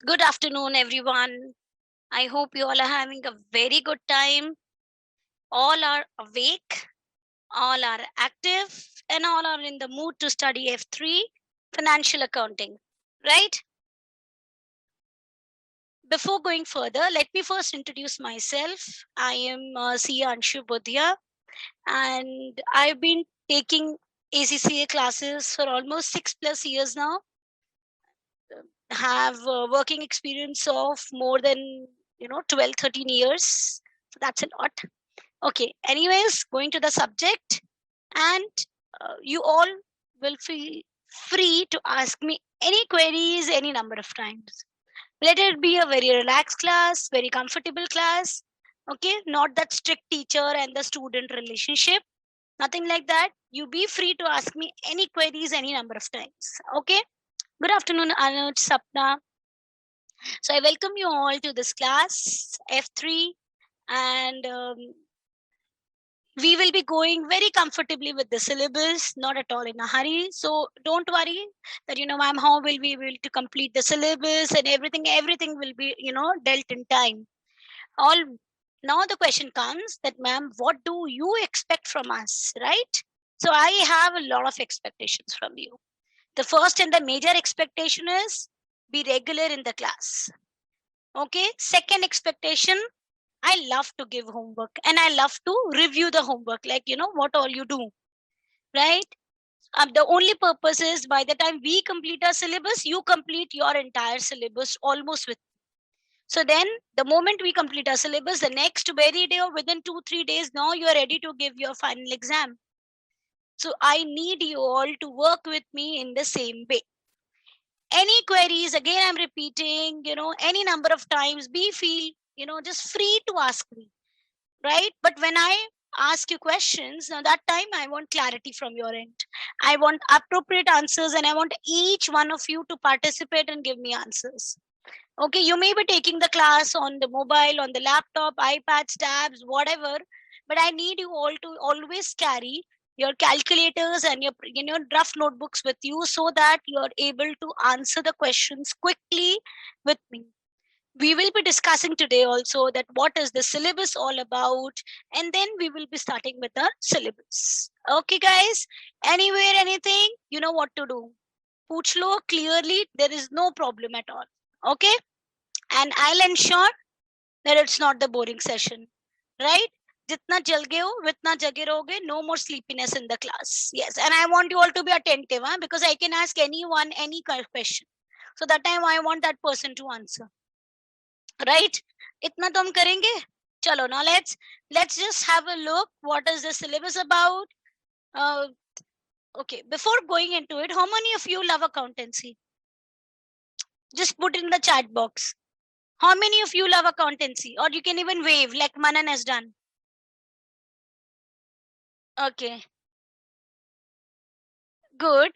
Good afternoon, everyone. I hope you all are having a very good time. All are awake, all are active, and all are in the mood to study F3 financial accounting, right? Before going further, let me first introduce myself. I am Sia Anshu Bodhia, and I've been taking ACCA classes for almost 6+ years now. Have working experience of more than 12, 13 years. So that's a lot. Okay, anyways, going to the subject, and you all will feel free to ask me any queries any number of times. Let it be a very relaxed class, very comfortable class. Okay, not that strict teacher and the student relationship, nothing like that. You be free to ask me any queries any number of times. Okay, good afternoon, Anuj, Sapna. So I welcome you all to this class F3, and we will be going very comfortably with the syllabus, not at all in a hurry. So don't worry that, ma'am, how will we be able to complete the syllabus and everything will be, dealt in time. All now the question comes that, ma'am, what do you expect from us, right? So I have a lot of expectations from you. The first and the major expectation is be regular in the class. Okay. Second expectation, I love to give homework and I love to review the homework, like, what all you do, right? The only purpose is by the time we complete our syllabus, you complete your entire syllabus almost with. So then the moment we complete our syllabus, the next very day or within 2-3 days, now you are ready to give your final exam. So I need you all to work with me in the same way. Any queries, again, I'm repeating, any number of times, feel, just free to ask me, right? But when I ask you questions, now that time I want clarity from your end. I want appropriate answers and I want each one of you to participate and give me answers. Okay, you may be taking the class on the mobile, on the laptop, iPads, tabs, whatever, but I need you all to always carry your calculators and your rough notebooks with you so that you're able to answer the questions quickly with me. We will be discussing today also that what is the syllabus all about, and then we will be starting with the syllabus. Okay, guys, anywhere, anything, you know what to do. Pooch lo clearly, there is no problem at all. Okay, and I'll ensure that it's not the boring session, right? Jitna jal gaye ho, vitna jage rahoge, no more sleepiness in the class. Yes, and I want you all to be attentive, because I can ask anyone any kind of question. So that time I want that person to answer. Right? Itna to hum karenge. Chalo, now let's just have a look. What is the syllabus about? Okay, before going into it, how many of you love accountancy? Just put in the chat box. How many of you love accountancy? Or you can even wave like Manan has done. Okay. Good.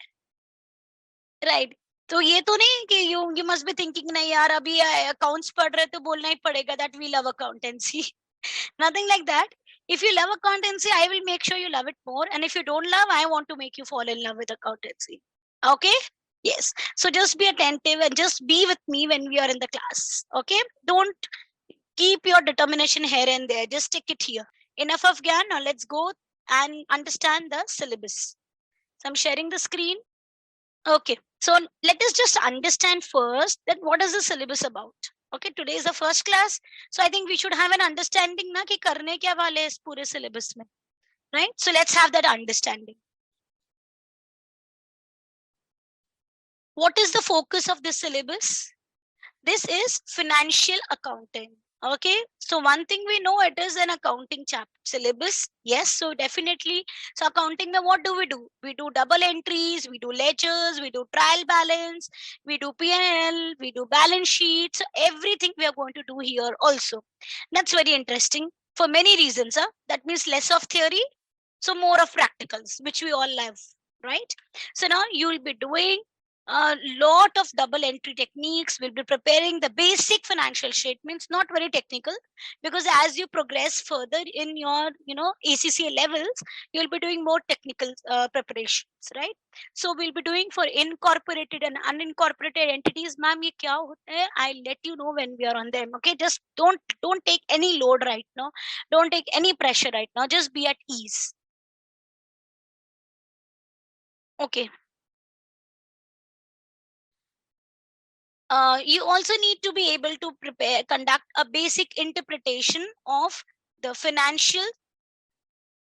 Right. तो ये तो नहीं कि you must be thinking नहीं यार अभी accounts पढ़ रहे तो बोलना ही पड़ेगा that we love accountancy. Nothing like that. If you love accountancy, I will make sure you love it more. And if you don't love, I want to make you fall in love with accountancy. Okay? Yes. So just be attentive and just be with me when we are in the class. Okay? Don't keep your determination here and there. Just take it here. Enough of Gyan. Now let's go and understand the syllabus. So I'm sharing the screen. Okay. So let us just understand first that what is the syllabus about. Okay, today is the first class, so I think we should have an understanding na ki karne kya wale is pure syllabus mein, right? So let's have that understanding. What is the focus of this syllabus? This is financial accounting. Okay, so one thing we know, it is an accounting chapter syllabus. Yes, so definitely. So accounting mein what do? We do double entries, we do ledgers, we do trial balance, we do P&L, we do balance sheets. So everything we are going to do here also. That's very interesting for many reasons. That means less of theory, so more of practicals, which we all love, right? So now you will be doing a lot of double entry techniques. We'll be preparing the basic financial statements, not very technical, because as you progress further in your ACCA levels, you'll be doing more technical preparations, right? So we'll be doing for incorporated and unincorporated entities. Ma'am, ye kya hota hai? I'll let you know when we are on them. Okay, just don't take any load right now. Don't take any pressure right now. Just be at ease. Okay. You also need to be able to conduct a basic interpretation of the financial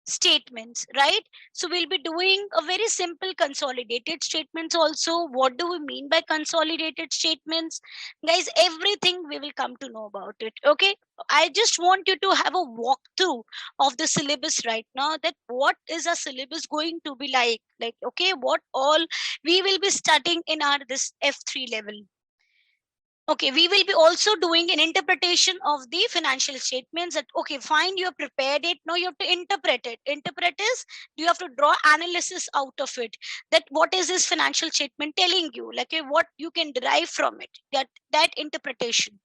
statements, right? So we'll be doing a very simple consolidated statements also. What do we mean by consolidated statements? Guys, everything we will come to know about it, okay? I just want you to have a walkthrough of the syllabus right now, that what is a syllabus going to be like, okay, what all we will be studying in our this F3 level. Okay, we will be also doing an interpretation of the financial statements. That okay, fine, you have prepared it, now you have to interpret it. Interpret is you have to draw analysis out of it, that what is this financial statement telling you, like what you can derive from it, that interpretation.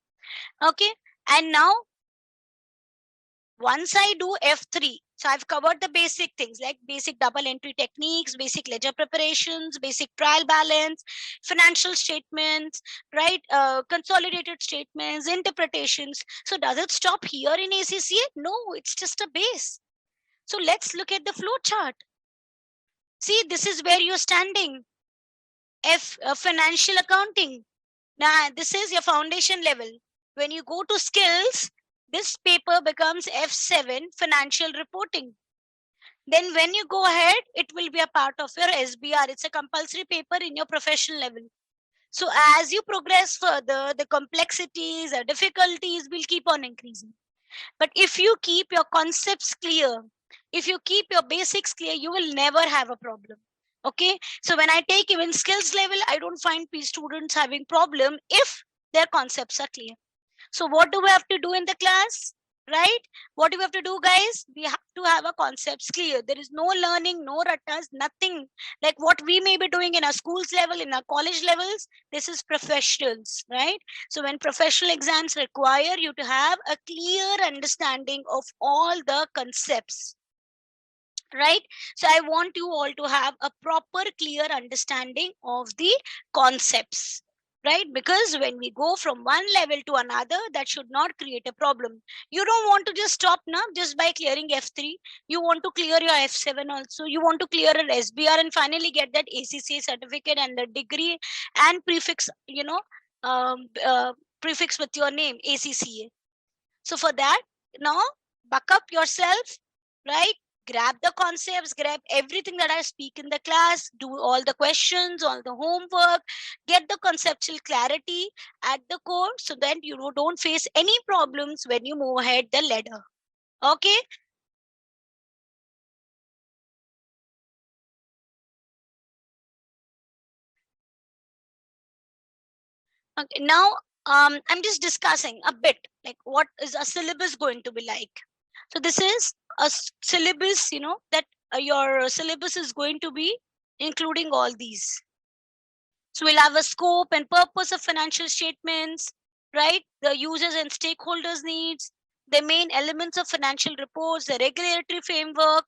Okay, and now once I do F3, so I've covered the basic things like basic double entry techniques, basic ledger preparations, basic trial balance, financial statements, right? Consolidated statements, interpretations. So does it stop here in ACCA? No, it's just a base. So let's look at the flow chart. See, this is where you're standing. Financial accounting. Now, this is your foundation level. When you go to skills, this paper becomes F7, financial reporting. Then when you go ahead, it will be a part of your SBR. It's a compulsory paper in your professional level. So as you progress further, the complexities or difficulties will keep on increasing. But if you keep your concepts clear, if you keep your basics clear, you will never have a problem. Okay, so when I take even skills level, I don't find students having problem if their concepts are clear. So what do we have to do in the class, right? What do we have to do, guys? We have to have a concepts clear. There is no learning, no rattas, nothing like what we may be doing in our schools level, in our college levels. This is professionals, right? So when professional exams require you to have a clear understanding of all the concepts, right? So I want you all to have a proper clear understanding of the concepts, right? Because when we go from one level to another, that should not create a problem. You don't want to just stop now just by clearing F3. You want to clear your F7 also. You want to clear an SBR and finally get that ACCA certificate and the degree and prefix, prefix with your name, ACCA. So for that, now buck up yourself, right? Grab the concepts, grab everything that I speak in the class, do all the questions, all the homework, get the conceptual clarity at the core so that you don't face any problems when you move ahead the ladder. Okay. Okay. Now, I'm just discussing a bit like what is a syllabus going to be like. So this is a syllabus, that your syllabus is going to be including all these. So we'll have a scope and purpose of financial statements, right? The users and stakeholders needs, the main elements of financial reports, the regulatory framework,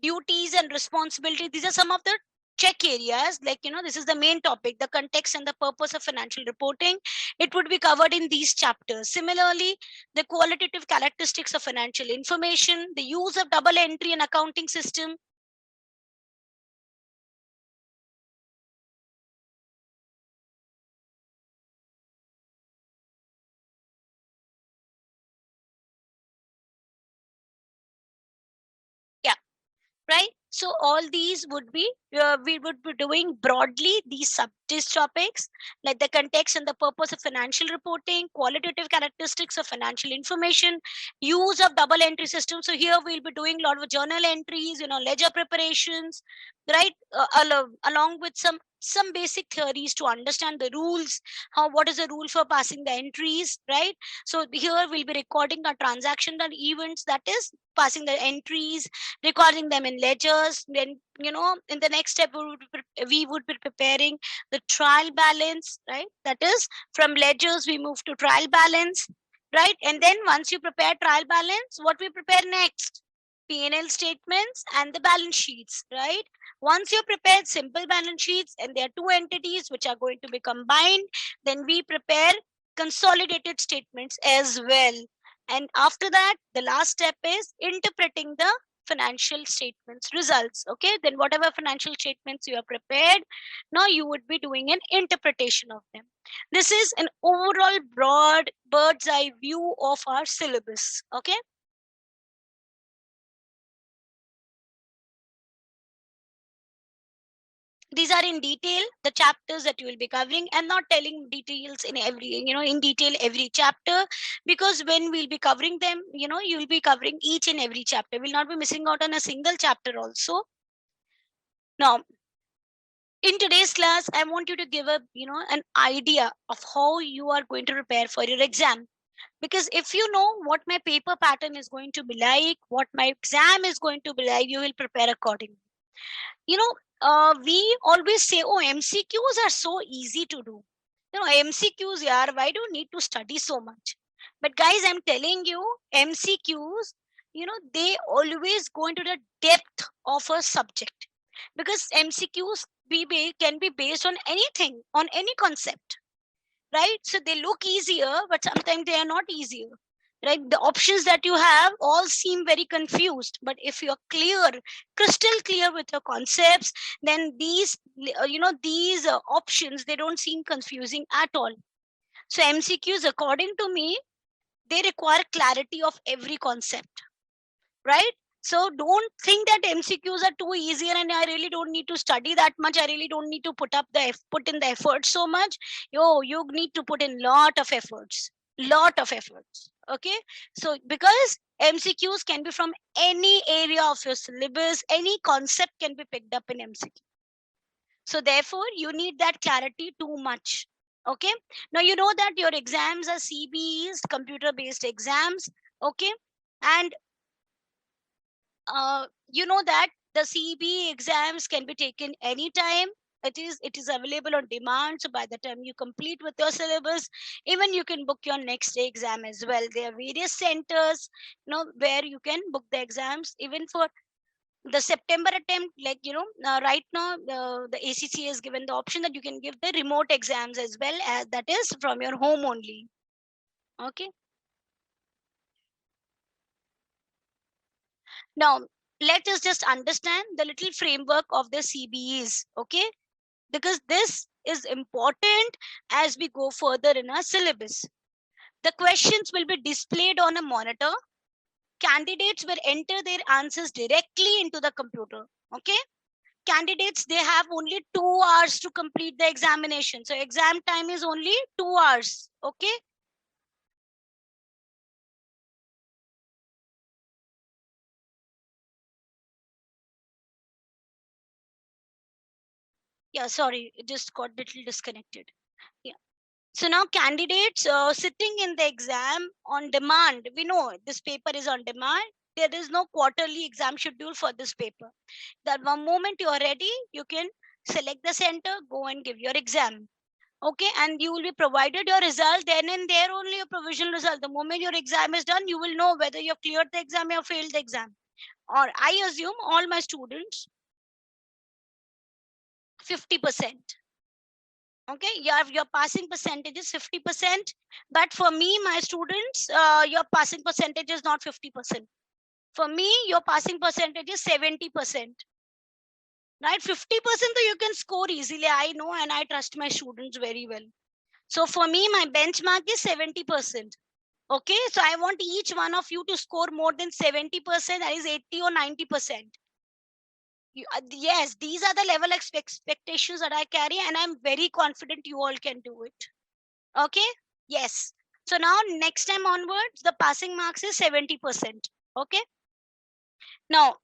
duties and responsibilities. These are some of the check areas, like, this is the main topic, the context and the purpose of financial reporting. It would be covered in these chapters. Similarly, the qualitative characteristics of financial information, the use of double entry and accounting system. Yeah, right? So all these would be, we would be doing broadly these topics, like the context and the purpose of financial reporting, qualitative characteristics of financial information, use of double entry system. So here we'll be doing a lot of journal entries, ledger preparations, right? Along with some some basic theories to understand the rules, what is the rule for passing the entries, right? So here we'll be recording the transactional events, that is passing the entries, recording them in ledgers. Then, in the next step, we would be preparing the trial balance, right? That is, from ledgers we move to trial balance, right? And then once you prepare trial balance, what we prepare next? P&L statements and the balance sheets, right? Once you prepared simple balance sheets and there are two entities which are going to be combined, then we prepare consolidated statements as well. And after that, the last step is interpreting the financial statements results. Okay, then whatever financial statements you have prepared, now you would be doing an interpretation of them. This is an overall broad bird's eye view of our syllabus. Okay. These are in detail the chapters that you will be covering. I'm not telling details in every, in detail every chapter, because when we'll be covering them, you will be covering each and every chapter. We'll not be missing out on a single chapter also. Now, in today's class, I want you to give a, an idea of how you are going to prepare for your exam. Because if you know what my paper pattern is going to be like, what my exam is going to be like, you will prepare accordingly. We always say, oh, MCQs are so easy to do. MCQs, yeah, why do you need to study so much? But guys, I'm telling you, MCQs, they always go into the depth of a subject, because MCQs can be based on anything, on any concept, right? So they look easier, but sometimes they are not easier, right? The options that you have all seem very confused, but if you're crystal clear with your concepts, then these options, they don't seem confusing at all. So MCQs, according to me, they require clarity of every concept, right? So don't think that MCQs are too easier and I really don't need to study that much. I really don't need to put in the effort so much. You need to put in lot of efforts. Okay. So because MCQs can be from any area of your syllabus, any concept can be picked up in MCQ. So therefore, you need that clarity too much. Okay. Now you know that your exams are CBEs, computer-based exams. Okay. And you know that the CB exams can be taken anytime. It is available on demand. So by the time you complete with your syllabus, even you can book your next day exam as well. There are various centers, where you can book the exams. Even for the September attempt, like right now, the ACC has given the option that you can give the remote exams as well, as that is from your home only. Okay. Now, let us just understand the little framework of the CBEs, okay? Because this is important as we go further in our syllabus. The questions will be displayed on a monitor. Candidates will enter their answers directly into the computer, okay? Candidates, they have only 2 hours to complete the examination. So exam time is only 2 hours, okay? Yeah, sorry, it just got a little disconnected. Yeah. So now candidates sitting in the exam on demand, we know this paper is on demand. There is no quarterly exam schedule for this paper. The one moment you are ready, you can select the center, go and give your exam. Okay, and you will be provided your result then and there, only a provisional result. The moment your exam is done, you will know whether you have cleared the exam or failed the exam. Or I assume all my students 50%. Okay, your passing percentage is 50%, but for me, my students, your passing percentage is not 50%. For me, your passing percentage is 70%, right? 50% you can score easily, I know, and I trust my students very well. So for me, my benchmark is 70%. Okay, so I want each one of you to score more than 70%, that is 80 or 90%. Yes, these are the level expectations that I carry, and I'm very confident you all can do it. Okay, yes. So now next time onwards, the passing marks is 70%. Okay. Now,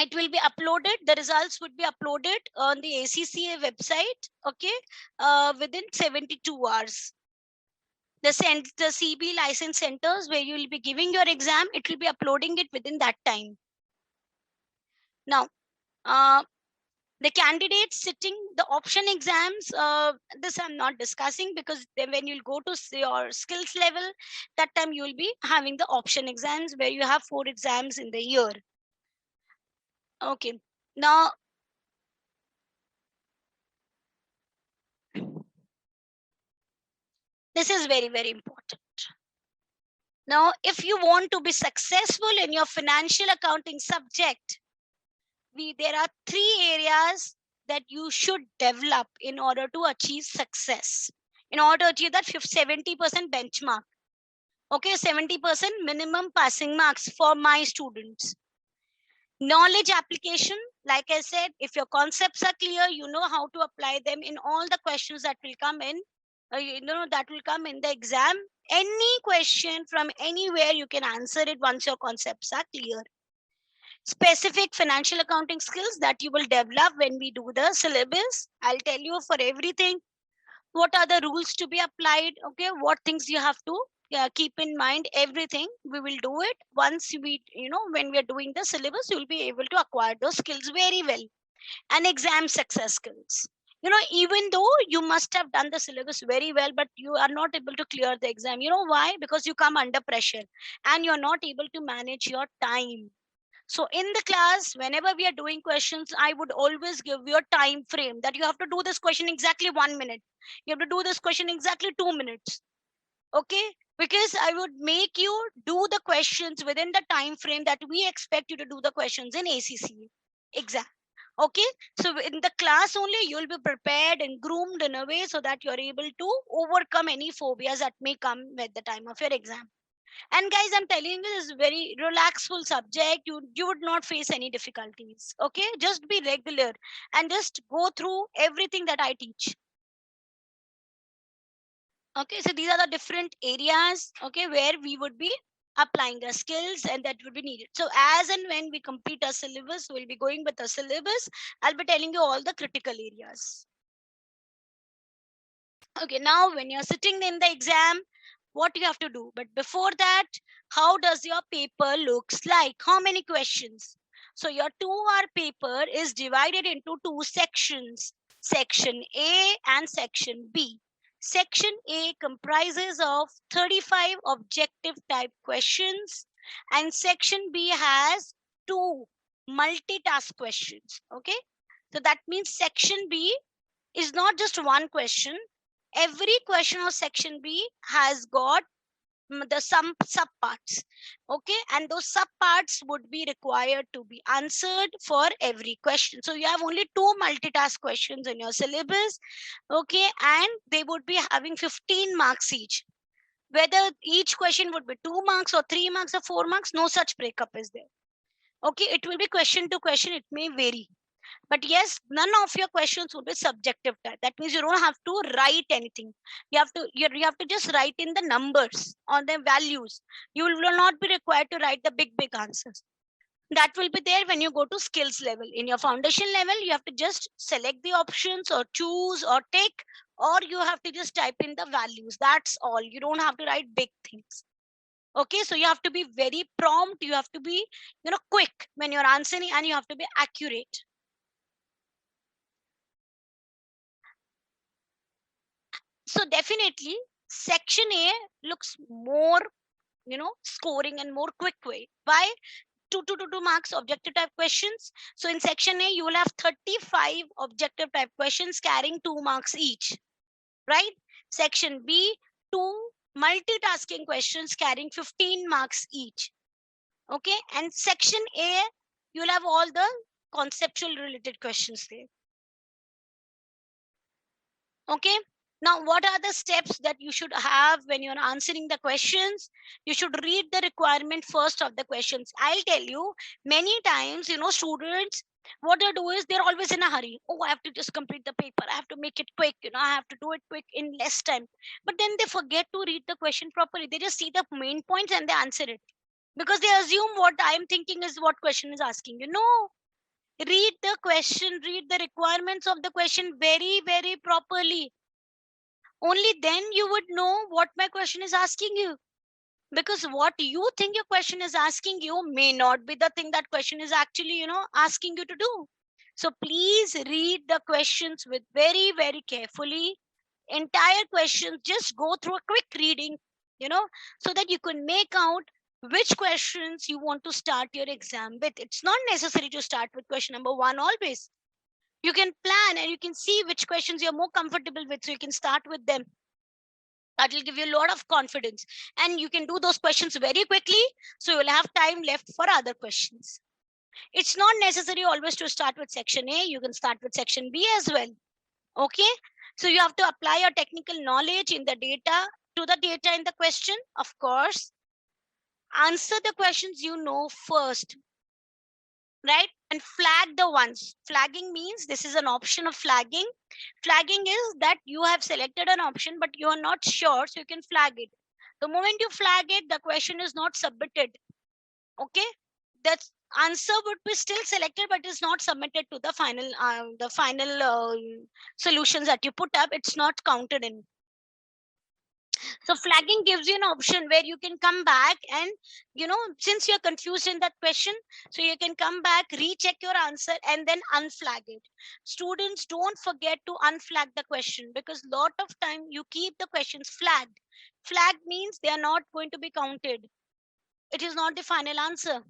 it will be uploaded. The results would be uploaded on the ACCA website, okay, within 72 hours. The CB license centers where you will be giving your exam, it will be uploading it within that time. Now, the candidates sitting the option exams, this I'm not discussing, because then when you'll go to your skills level, that time you will be having the option exams where you have 4 exams in the year. Okay, now this is very, very important. Now, if you want to be successful in your financial accounting subject, there are 3 areas that you should develop in order to achieve success, in order to achieve that 70% benchmark. Okay, 70% minimum passing marks for my students. Knowledge application, like I said, if your concepts are clear, you know how to apply them in all the questions that will come in, that will come in the exam. Any question from anywhere, you can answer it once your concepts are clear. Specific financial accounting skills that you will develop when we do the syllabus. I'll tell you for everything, what are the rules to be applied, okay, what things you have to keep in mind. Everything we will do it once we, when we are doing the syllabus, you will be able to acquire those skills very well. And exam success skills, even though you must have done the syllabus very well, but you are not able to clear the exam, why? Because you come under pressure and you're not able to manage your time. So in the class, whenever we are doing questions, I would always give you a time frame that you have to do this question exactly 1 minute. You have to do this question exactly 2 minutes. Okay? Because I would make you do the questions within the time frame that we expect you to do the questions in ACCA exam. Okay? So in the class only, you'll be prepared and groomed in a way so that you're able to overcome any phobias that may come at the time of your exam. And guys, I'm telling you, this is very relaxful subject. You would not face any difficulties. Okay, just be regular and just go through everything that I teach. Okay, so these are the different areas, okay, where we would be applying the skills and that would be needed. So as and when we complete our syllabus, we'll be going with the syllabus. I'll be telling you all the critical areas. Okay, now when you're sitting in the exam, what you have to do. But before that, how does your paper looks like? How many questions? So your 2-hour paper is divided into 2 sections, section A and section B. Section A comprises of 35 objective type questions and section B has 2 multitask questions. Okay, so that means section B is not just one question. Every question of section B has got the some subparts. Okay, and those subparts would be required to be answered for every question. So you have only 2 multitask questions in your syllabus. Okay, and they would be having 15 marks each. Whether each question would be 2 marks or 3 marks or 4 marks, no such breakup is there. Okay, it will be question to question, it may vary. But yes, none of your questions would be subjective type. That means you don't have to write anything. You have to just write in the numbers or the values. You will not be required to write the big answers. That will be there when you go to skills level. In your foundation level, you have to just select the options or choose or take, or you have to just type in the values. That's all. You don't have to write big things. Okay, so you have to be very prompt. You have to be, quick when you're answering, and you have to be accurate. So definitely section A looks more, scoring and more quick way. Why? 2 to 2 marks objective type questions. So in section A, you will have 35 objective type questions carrying 2 marks each, right? Section B, 2 multitasking questions carrying 15 marks each. Okay, and section A, you'll have all the conceptual related questions there. Okay, now what are the steps that you should have when you're answering the questions? You should read the requirement first of the questions. I'll tell you, many times, students, what they do is they're always in a hurry. Oh, I have to just complete the paper. I have to make it quick. I have to do it quick in less time. But then they forget to read the question properly. They just see the main points and they answer it because they assume what I'm thinking is what question is asking. Read the question, read the requirements of the question very, very properly. Only then you would know what my question is asking you. Because what you think your question is asking you may not be the thing that question is actually, asking you to do. So please read the questions with very, very carefully. Entire questions, just go through a quick reading, so that you can make out which questions you want to start your exam with. It's not necessary to start with question number 1 always. You can plan and you can see which questions you're more comfortable with, so you can start with them. That will give you a lot of confidence, and you can do those questions very quickly, so you'll have time left for other questions. It's not necessary always to start with section A. You can start with section B as well. Okay, so you have to apply your technical knowledge in the data to the data in the question. Of course, answer the questions you know first, right? And flag the ones. Flagging means, this is an option of flagging. Flagging is that you have selected an option but you are not sure, so you can flag it. The moment you flag it, the question is not submitted. Okay, that answer would be still selected but is not submitted to the final solutions that you put up. It's not counted in. So flagging gives you an option where you can come back and, since you're confused in that question, so you can come back, recheck your answer and then unflag it. Students, don't forget to unflag the question, because lot of time you keep the questions flagged. Flagged means they are not going to be counted. It is not the final answer.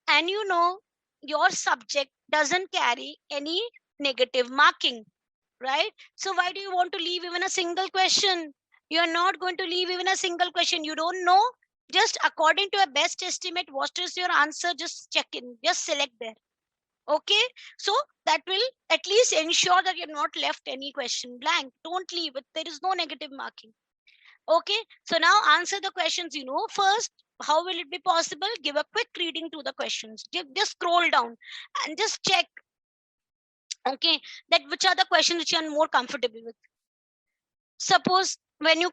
And your subject doesn't carry any negative marking, right? So why do you want to leave even a single question? You're not going to leave even a single question. You don't know, just according to a best estimate, what is your answer, just check in, just select there. Okay, so that will at least ensure that you're not left any question blank. Don't leave it, there is no negative marking. Okay, so now answer the questions first. How will it be possible? Give a quick reading to the questions. Just scroll down and just check, okay, that which are the questions which you are more comfortable with. Suppose when you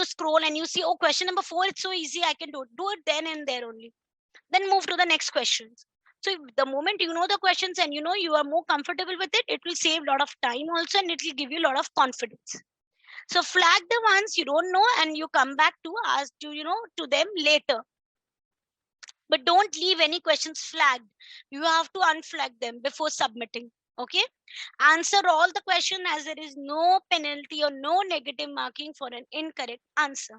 scroll and you see, oh, question number 4, it's so easy, I can do it then and there only. Then move to the next questions. So the moment you know the questions and you are more comfortable with it, it will save a lot of time also, and it will give you a lot of confidence. So flag the ones you don't know and you come back to ask to them later. But don't leave any questions flagged. You have to unflag them before submitting. Okay, answer all the questions as there is no penalty or no negative marking for an incorrect answer.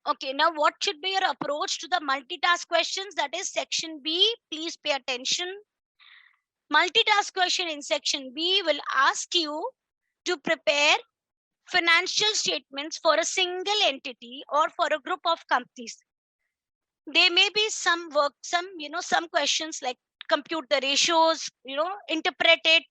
Okay, now what should be your approach to the multitask questions? That is section B. Please pay attention. Multitask question in section B will ask you to prepare financial statements for a single entity or for a group of companies. There may be some questions like compute the ratios, interpret it,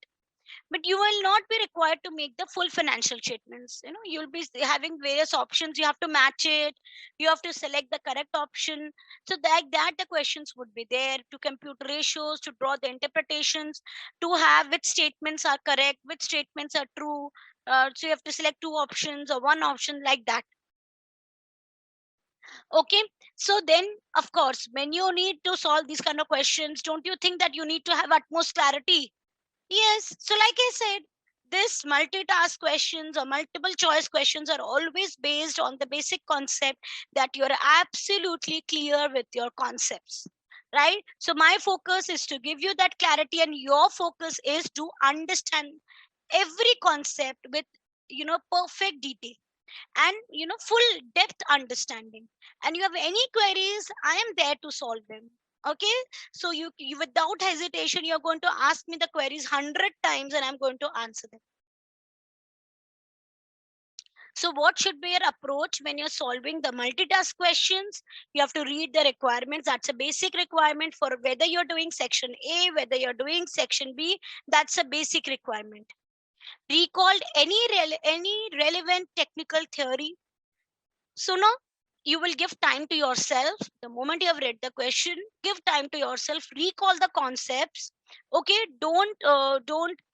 but you will not be required to make the full financial statements. You'll be having various options. You have to match it. You have to select the correct option. So like that, the questions would be there to compute ratios, to draw the interpretations, to have which statements are correct, which statements are true. So you have to select 2 options or 1 option, like that. Okay, so then of course, when you need to solve these kind of questions, don't you think that you need to have utmost clarity? Yes, so like I said, this multitask questions or multiple choice questions are always based on the basic concept that you're absolutely clear with your concepts, right? So my focus is to give you that clarity, and your focus is to understand every concept with perfect detail and full depth understanding. And you have any queries, I am there to solve them. Okay, so you without hesitation, you're going to ask me the queries 100 times and I'm going to answer them. So what should be your approach when you're solving the multitask questions? You have to read the requirements. That's a basic requirement for whether you're doing section A, whether you're doing section B. That's a basic requirement. Recall any relevant technical theory. So now you will give time to yourself. The moment you have read the question, give time to yourself, recall the concepts. Okay, don't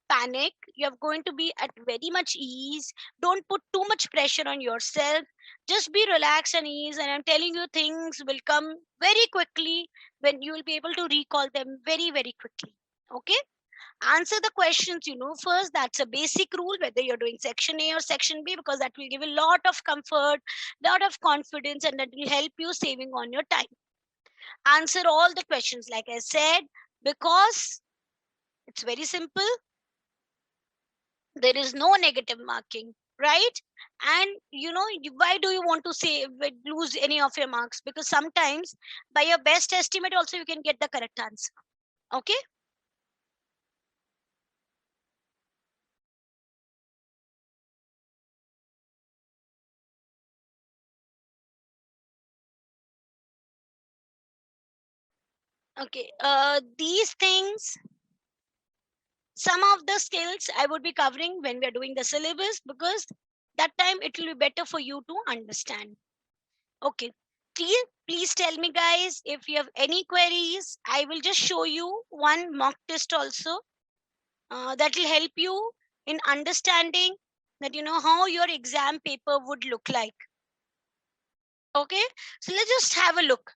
panic. You're going to be at very much ease. Don't put too much pressure on yourself. Just be relaxed and ease, and I'm telling you, things will come very quickly when you will be able to recall them very, very quickly. Okay, answer the questions you know first. That's a basic rule, whether you're doing section A or section B, because that will give a lot of comfort, lot of confidence, and that will help you saving on your time. Answer all the questions like I said, because it's very simple. There is no negative marking, right? And why do you want to say lose any of your marks? Because sometimes by your best estimate also you can get the correct answer. Okay, okay. These things, some of the skills I would be covering when we are doing the syllabus, because that time it will be better for you to understand. Okay, please tell me guys if you have any queries. I will just show you one mock test also, that will help you in understanding that how your exam paper would look like. Okay, so let's just have a look.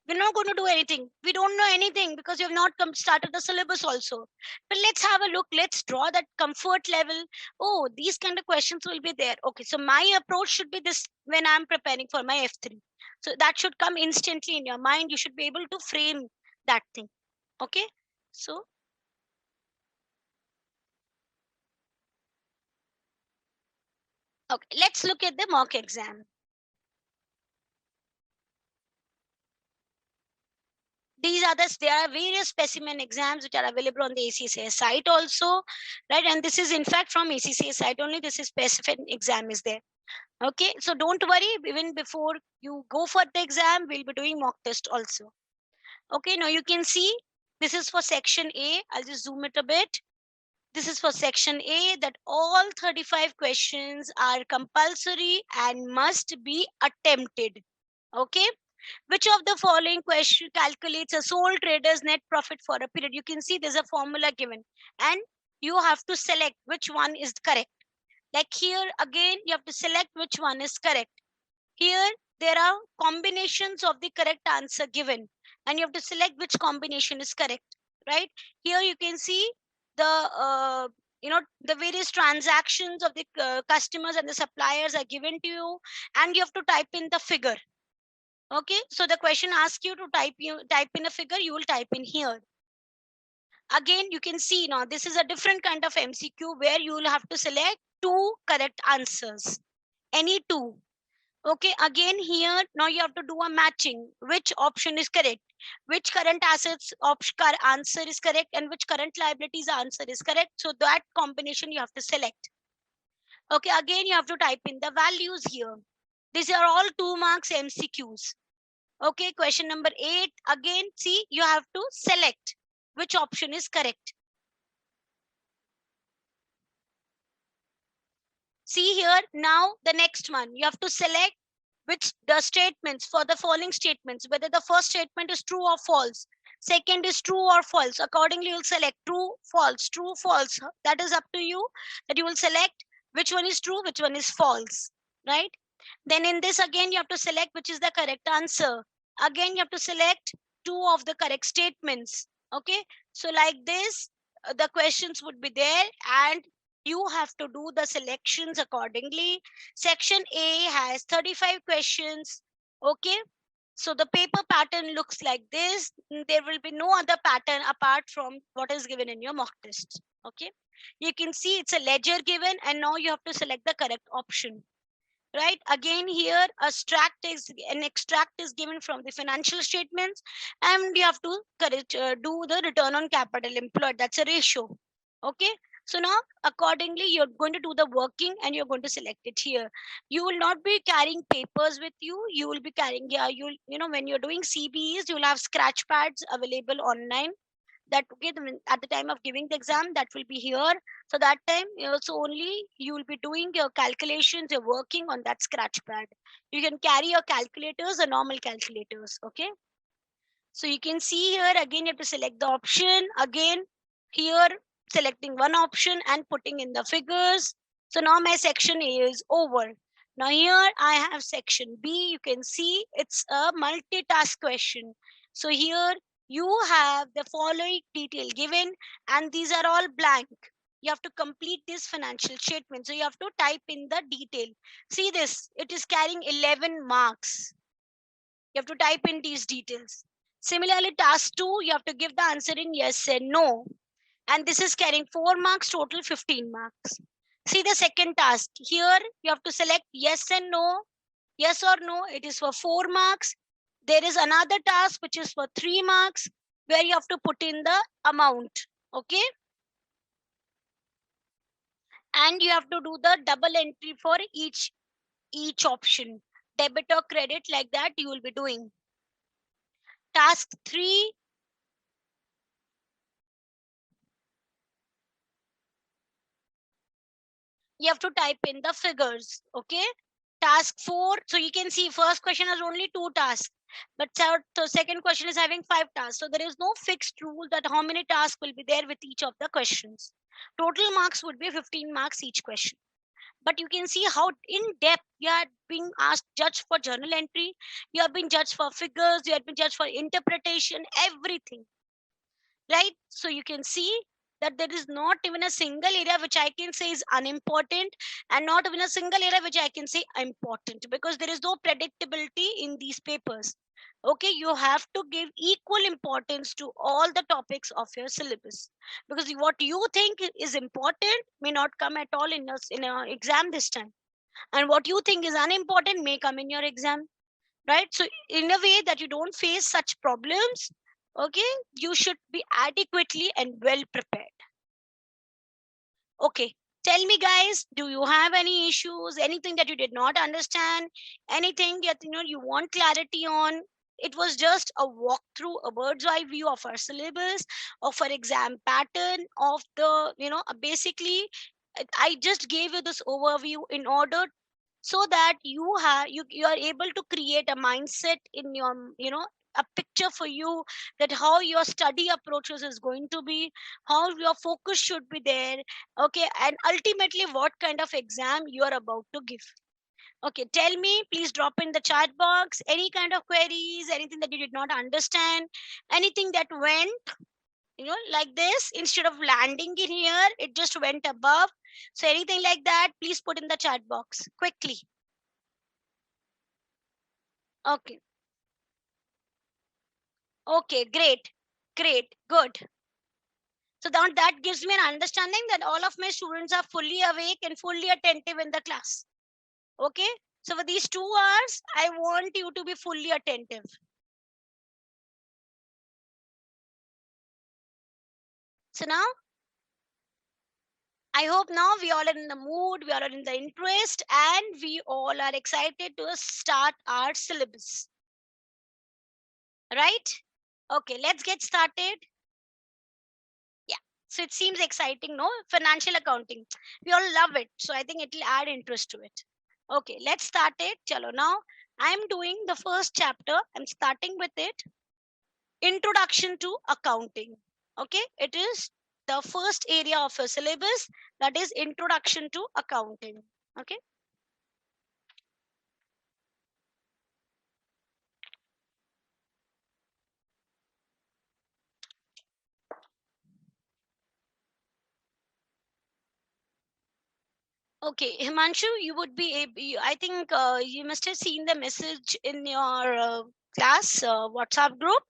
We're not going to do anything. We don't know anything because you have not started the syllabus also. But let's have a look. Let's draw that comfort level. Oh, these kind of questions will be there. Okay, so my approach should be this when I'm preparing for my F3. So that should come instantly in your mind. You should be able to frame that thing. Okay, so okay, let's look at the mock exam. There are various specimen exams which are available on the ACCA site also, right? And this is in fact from ACCA site only. This is specific exam is there. Okay, so don't worry. Even before you go for the exam, we'll be doing mock test also. Okay, now you can see this is for section A. I'll just zoom it a bit. This is for section A, that all 35 questions are compulsory and must be attempted. Okay, which of the following question calculates a sole trader's net profit for a period? You can see there's a formula given and you have to select which one is correct. Like here again, you have to select which one is correct. Here there are combinations of the correct answer given and you have to select which combination is correct, right? Here you can see the the various transactions of the customers and the suppliers are given to you, and you have to type in the figure. Okay, so the question asks you to type in a figure, you will type in here. Again, you can see now this is a different kind of MCQ where you will have to select two correct answers, any two. Okay, again here now you have to do a matching. Which option is correct? Which current assets answer is correct and which current liabilities answer is correct? So that combination you have to select. Okay, again you have to type in the values here. These are all 2 marks MCQs. Okay, question number 8. Again, see, you have to select which option is correct. See here, now the next one, you have to select which the statements for the following statements, whether the first statement is true or false, second is true or false. Accordingly, you'll select true, false, true, false. That is up to you, that you will select which one is true, which one is false, right? Then in this again, you have to select which is the correct answer. Again, you have to select 2 of the correct statements. Okay, so like this, the questions would be there and you have to do the selections accordingly. Section A has 35 questions. Okay, so the paper pattern looks like this. There will be no other pattern apart from what is given in your mock test. Okay, you can see it's a ledger given and now you have to select the correct option. Right, again here an extract is given from the financial statements and you have to do the return on capital employed. That's a ratio. Okay, so now accordingly you're going to do the working and you're going to select it here. You will not be carrying papers with you. You will be carrying, when you're doing CBEs, you'll have scratch pads available online. That okay, at the time of giving the exam, that will be here. So that time so only you will be doing your calculations, you're working on that scratch pad. You can carry your calculators or normal calculators. Okay, so you can see here again, you have to select the option. Again here, selecting one option and putting in the figures. So now my section A is over. Now here I have section B. You can see it's a multitask question. So here you have the following detail given, and these are all blank. You have to complete this financial statement. So you have to type in the detail. See this, it is carrying 11 marks. You have to type in these details. Similarly, task 2, you have to give the answer in yes and no. And this is carrying 4 marks, total 15 marks. See the second task. Here you have to select yes and no. Yes or no, it is for 4 marks. There is another task which is for 3 marks, where you have to put in the amount. Okay. And you have to do the double entry for each option. Debit or credit, like that you will be doing. Task 3, you have to type in the figures. Okay. Task 4, so you can see first question has only 2 tasks, but so second question is having 5 tasks. So there is no fixed rule that how many tasks will be there with each of the questions. Total marks would be 15 marks each question. But you can see how in depth you are being asked, judged for journal entry, you have been judged for figures, you have been judged for interpretation, everything, right? So you can see that there is not even a single area which I can say is unimportant, and not even a single area which I can say important, because there is no predictability in these papers. Okay, you have to give equal importance to all the topics of your syllabus, because what you think is important may not come at all in a exam this time, and what you think is unimportant may come in your exam, right? So in a way that you don't face such problems, okay, you should be adequately and well prepared. Okay, tell me guys, do you have any issues, anything that you did not understand, anything that you want clarity on? It was just a walkthrough, a bird's eye view of our syllabus, of our exam pattern, of the basically I just gave you this overview in order so that you are able to create a mindset in your a picture for you, that how your study approaches is going to be, how your focus should be there. Okay, and ultimately what kind of exam you are about to give. Okay, tell me, please drop in the chat box any kind of queries, anything that you did not understand, anything that went like this, instead of landing in here it just went above. So anything like that, please put in the chat box quickly. Okay. Okay, great. Great. Good. So that gives me an understanding that all of my students are fully awake and fully attentive in the class. Okay. So for these 2 hours, I want you to be fully attentive. So now, I hope now we all are in the mood, we all are in the interest, and we all are excited to start our syllabus. Right? Okay, let's get started. Yeah. So it seems exciting, no? Financial accounting. We all love it. So I think it will add interest to it. Okay, let's start it. Chalo, now I'm doing the first chapter. I'm starting with it. Introduction to accounting. Okay, it is the first area of a syllabus, that is introduction to accounting. Okay. Okay, Himanshu, you would be able, I think you must have seen the message in your class WhatsApp group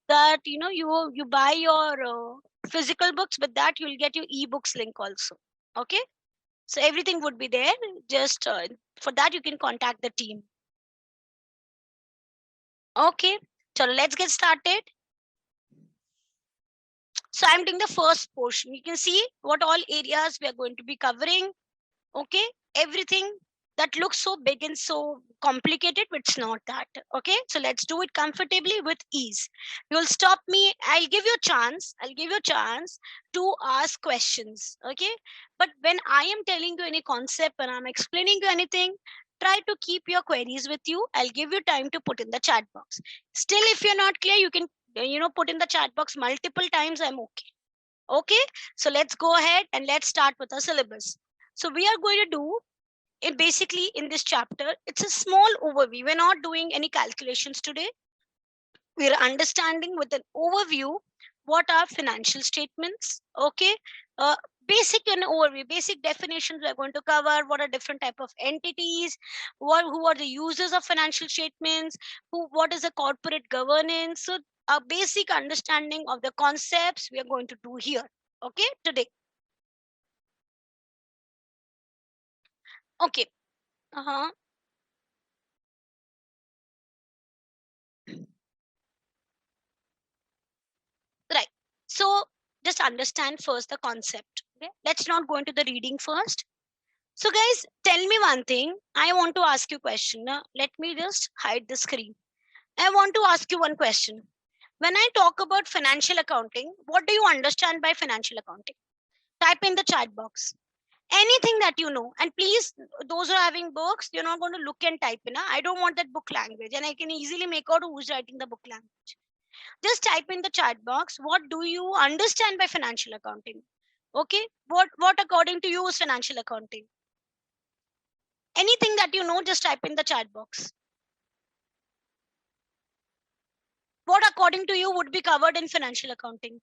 that you buy your physical books, but that you'll get your ebooks link also. Okay, so everything would be there. Just for that you can contact the team. Okay, so let's get started. So I'm doing the first portion. You can see what all areas we are going to be covering. Okay, everything that looks so big and so complicated, but it's not that. Okay, so let's do it comfortably with ease. You'll stop me, I'll give you a chance to ask questions. Okay, but when I am telling you any concept, when I'm explaining you anything, try to keep your queries with you. I'll give you time to put in the chat box. Still, if you're not clear, you can put in the chat box multiple times. I'm okay. Okay, so let's go ahead and let's start with our syllabus. So we are going to do basically in this chapter, it's a small overview. We're not doing any calculations today. We're understanding with an overview what are financial statements. Okay, uh, basic and overview, basic definitions we're going to cover. What are different type of entities, who are the users of financial statements, what is the corporate governance. So a basic understanding of the concepts we are going to do here, okay, today. Okay. Uh-huh. Right. So just understand first the concept. Okay? Let's not go into the reading first. So guys, tell me one thing. I want to ask you a question. Now, let me just hide the screen. I want to ask you one question. When I talk about financial accounting, what do you understand by financial accounting? Type in the chat box. Anything that you know. And please, those who are having books, you're not going to look and type in. I don't want that book language. And I can easily make out who's writing the book language. Just type in the chat box. What do you understand by financial accounting? Okay. What according to you is financial accounting? Anything that you know, just type in the chat box. What according to you would be covered in financial accounting?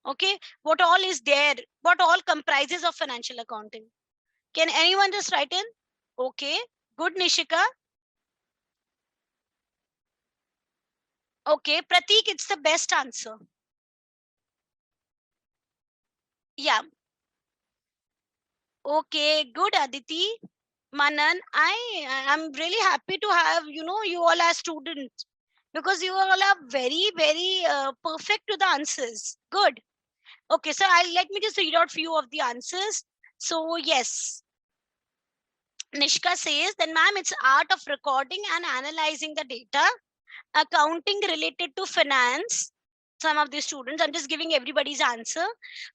Okay, what all is there? What all comprises of financial accounting? Can anyone just write in? Okay, good, Nishika. Okay, Pratik, it's the best answer. Yeah. Okay, good, Aditi. Manan, I'm really happy to have, you all as students, because you all are very, very perfect to the answers. Good. Okay, so let me just read out few of the answers. So yes, Nishka says, then ma'am, it's art of recording and analyzing the data, accounting related to finance. Some of the students, I'm just giving everybody's answer.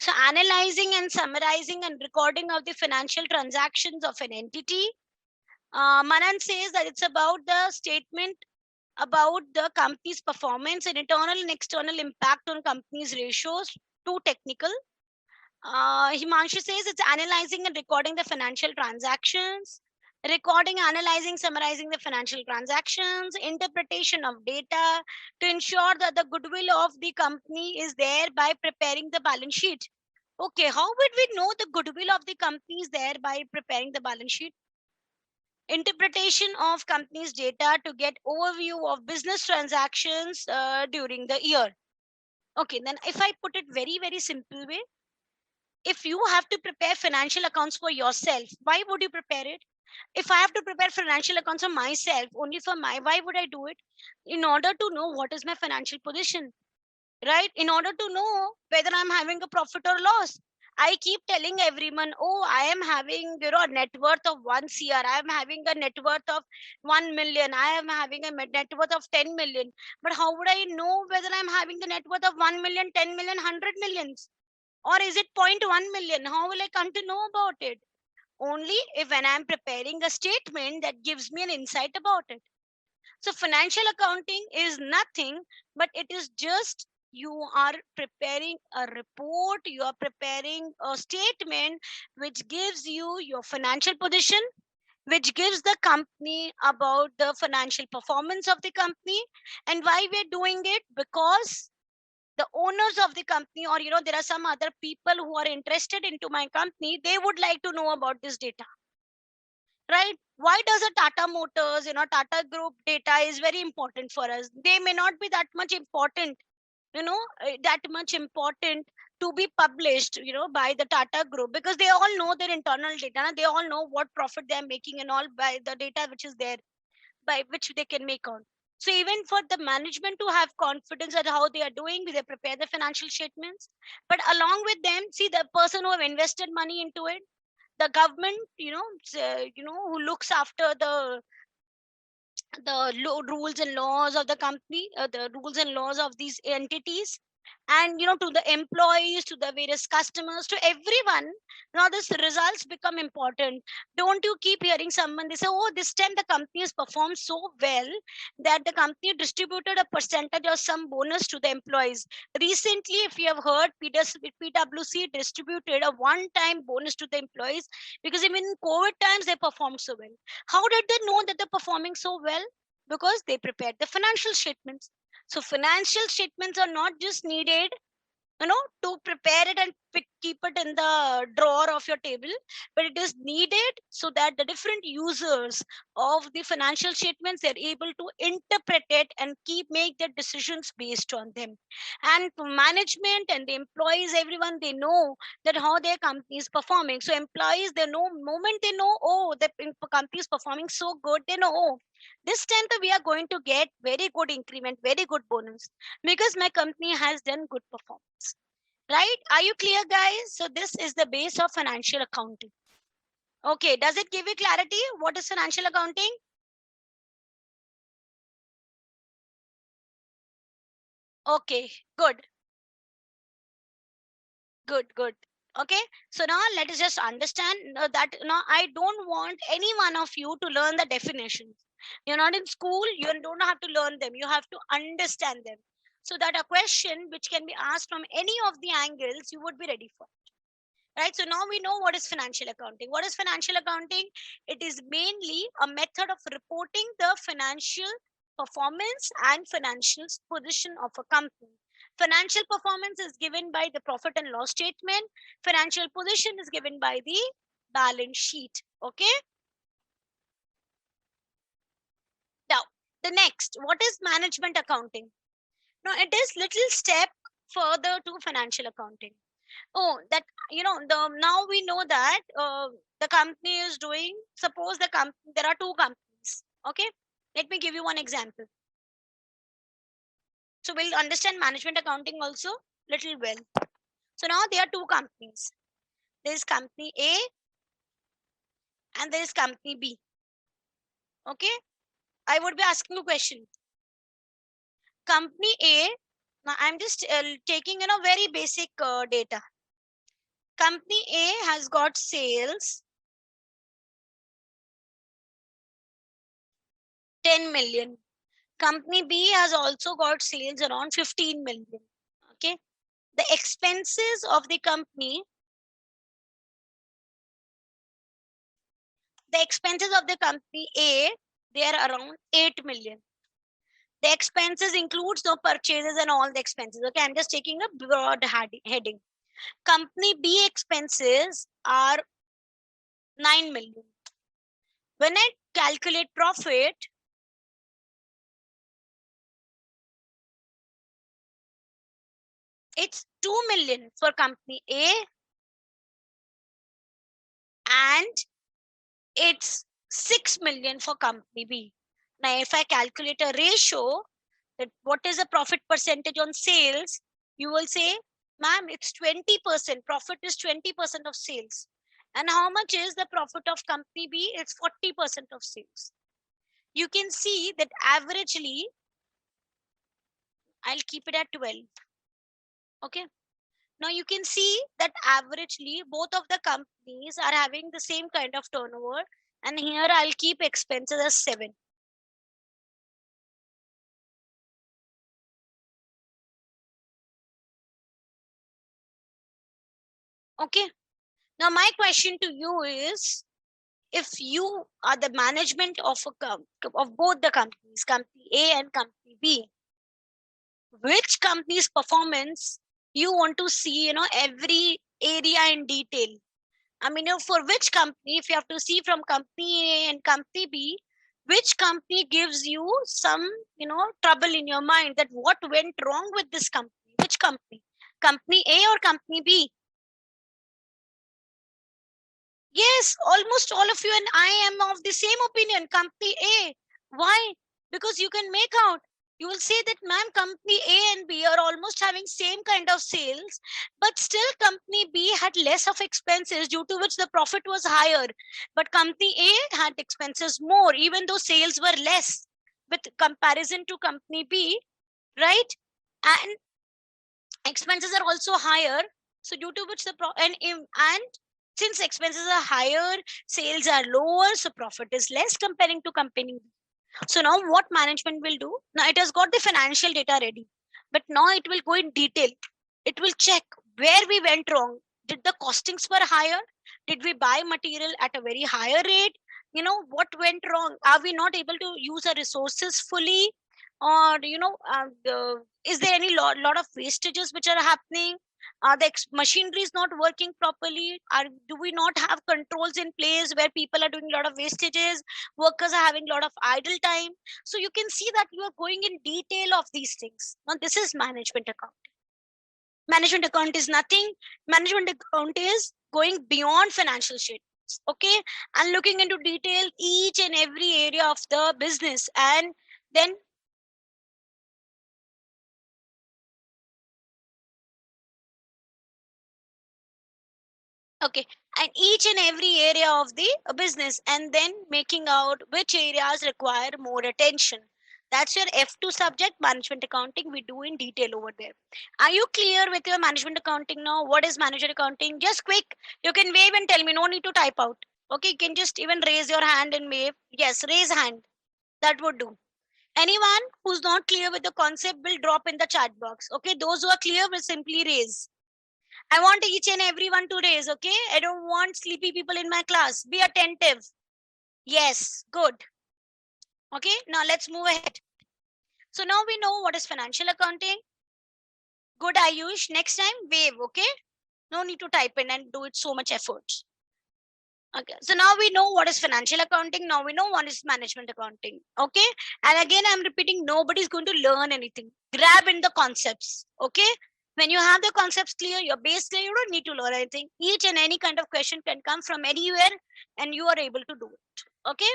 So analyzing and summarizing and recording of the financial transactions of an entity. Manan says that it's about the statement about the company's performance and internal and external impact on company's ratios. Too technical. Himanshu says it's analyzing and recording the financial transactions, recording, analyzing, summarizing the financial transactions, interpretation of data to ensure that the goodwill of the company is there by preparing the balance sheet. Okay, how would we know the goodwill of the company is there by preparing the balance sheet? Interpretation of company's data to get overview of business transactions during the year. Okay, then if I put it very, very simple way, if you have to prepare financial accounts for yourself, why would you prepare it? If I have to prepare financial accounts for myself, only for why would I do it? In order to know what is my financial position, right? In order to know whether I'm having a profit or loss. I keep telling everyone, oh, I am having, a net worth of 1 CR. I am having a net worth of 1 million. I am having a net worth of 10 million. But how would I know whether I'm having the net worth of 1 million, 10 million, 100 millions? Or is it 0.1 million? How will I come to know about it? Only if when I'm preparing a statement that gives me an insight about it. So financial accounting is nothing, but it is just you are preparing a report, you are preparing a statement which gives you your financial position, which gives the company about the financial performance of the company. And why we're doing it? Because the owners of the company, or there are some other people who are interested into my company, they would like to know about this data, right? Why does a Tata Motors, Tata Group data is very important for us? They may not be that much important, that much important to be published, by the Tata Group, because they all know their internal data. They all know what profit they're making and all by the data which is there, by which they can make on. So even for the management to have confidence at how they are doing, they prepare the financial statements. But along with them, see the person who have invested money into it, the government, who looks after the rules and laws of the company, the rules and laws of these entities. and to the employees, to the various customers, to everyone. Now this results become important. Don't you keep hearing someone, they say, oh, this time the company has performed so well that the company distributed a percentage or some bonus to the employees. Recently, if you have heard, PwC distributed a one time bonus to the employees, because even in COVID times they performed so well. How did they know that they're performing so well? Because they prepared the financial statements. So financial statements are not just needed, to prepare it and keep it in the drawer of your table, but it is needed so that the different users of the financial statements, they're able to interpret it and make their decisions based on them. And management and the employees, everyone, they know that how their company is performing. So employees, they know, moment they know, oh, the company is performing so good, they know, oh, this time we are going to get very good increment, very good bonus, because my company has done good performance. Right? Are you clear, guys? So this is the base of financial accounting. Okay, does it give you clarity? What is financial accounting? Okay, good, good. Okay, so now let us just understand that now I don't want any one of you to learn the definitions. You're not in school, you don't have to learn them, you have to understand them, so that a question which can be asked from any of the angles, you would be ready for. Right? So now we know what is financial accounting. What is financial accounting? It is mainly a method of reporting the financial performance and financial position of a company. Financial performance is given by the profit and loss statement. Financial position is given by the balance sheet. Okay. Now, the next, what is management accounting? Now, it is little step further to financial accounting. Oh, that now we know that the company is doing, suppose there are two companies. Okay, let me give you one example, so we'll understand management accounting also little well. So now there are two companies. There is company A and there is company B. Okay, I would be asking a question. Company A, now I'm just taking very basic data. Company A has got sales 10 million. Company B has also got sales around 15 million. Okay. The expenses of the company, A, they are around 8 million. The expenses includes the purchases and all the expenses. Okay, I'm just taking a broad heading. Company B expenses are 9 million. When I calculate profit, it's 2 million for company A and it's 6 million for company B. Now, if I calculate a ratio, that what is the profit percentage on sales, you will say, ma'am, it's 20%. Profit is 20% of sales. And how much is the profit of company B? It's 40% of sales. You can see that averagely, I'll keep it at 12. Okay. Now you can see that averagely both of the companies are having the same kind of turnover. And here I'll keep expenses as 7. Okay. Now my question to you is, if you are the management of of both the companies, company A and company B, which company's performance you want to see, every area in detail? I mean, for which company, if you have to see from company A and company B, which company gives you some, trouble in your mind, that what went wrong with this company? Which company? Company A or company B? Yes, almost all of you and I am of the same opinion, company A. Why? Because you can make out, you will say that, ma'am, company A and B are almost having same kind of sales, but still company B had less of expenses, due to which the profit was higher. But company A had expenses more, even though sales were less with comparison to company B, right? And Expenses are also higher, so due to which and since expenses are higher, sales are lower, so profit is less comparing to company. So now what management will do? Now it has got the financial data ready, but now it will go in detail. It will check where we went wrong. Did the costings were higher? Did we buy material at a very higher rate? What went wrong? Are we not able to use our resources fully? Or is there any lot of wastages which are happening? Are the machinery is not working properly? Do we not have controls in place where people are doing a lot of wastages? Workers are having a lot of idle time. So you can see that you are going in detail of these things. Now this is management account. Management account is nothing. Management account is going beyond financial statements, okay, and looking into detail each and every area of the business, and then okay, and each and every area of the business, and then making out which areas require more attention. That's your F2 subject, management accounting. We do in detail over there. Are you clear with your management accounting now? What is management accounting? Just quick, you can wave and tell me, no need to type out. Okay, you can just even raise your hand and wave. Yes, raise hand. That would do. Anyone who's not clear with the concept will drop in the chat box. Okay, those who are clear will simply raise. I want each and everyone to raise, okay? I don't want sleepy people in my class. Be attentive. Yes, good. Okay, now let's move ahead. So now we know what is financial accounting. Good, Ayush. Next time, wave, okay? No need to type in and do it so much effort. Okay, so now we know what is financial accounting. Now we know what is management accounting. Okay, and again, I'm repeating, nobody's going to learn anything. Grab in the concepts. Okay, when you have the concepts clear, your base clear, you don't need to learn anything. Each and any kind of question can come from anywhere, and you are able to do it. Okay,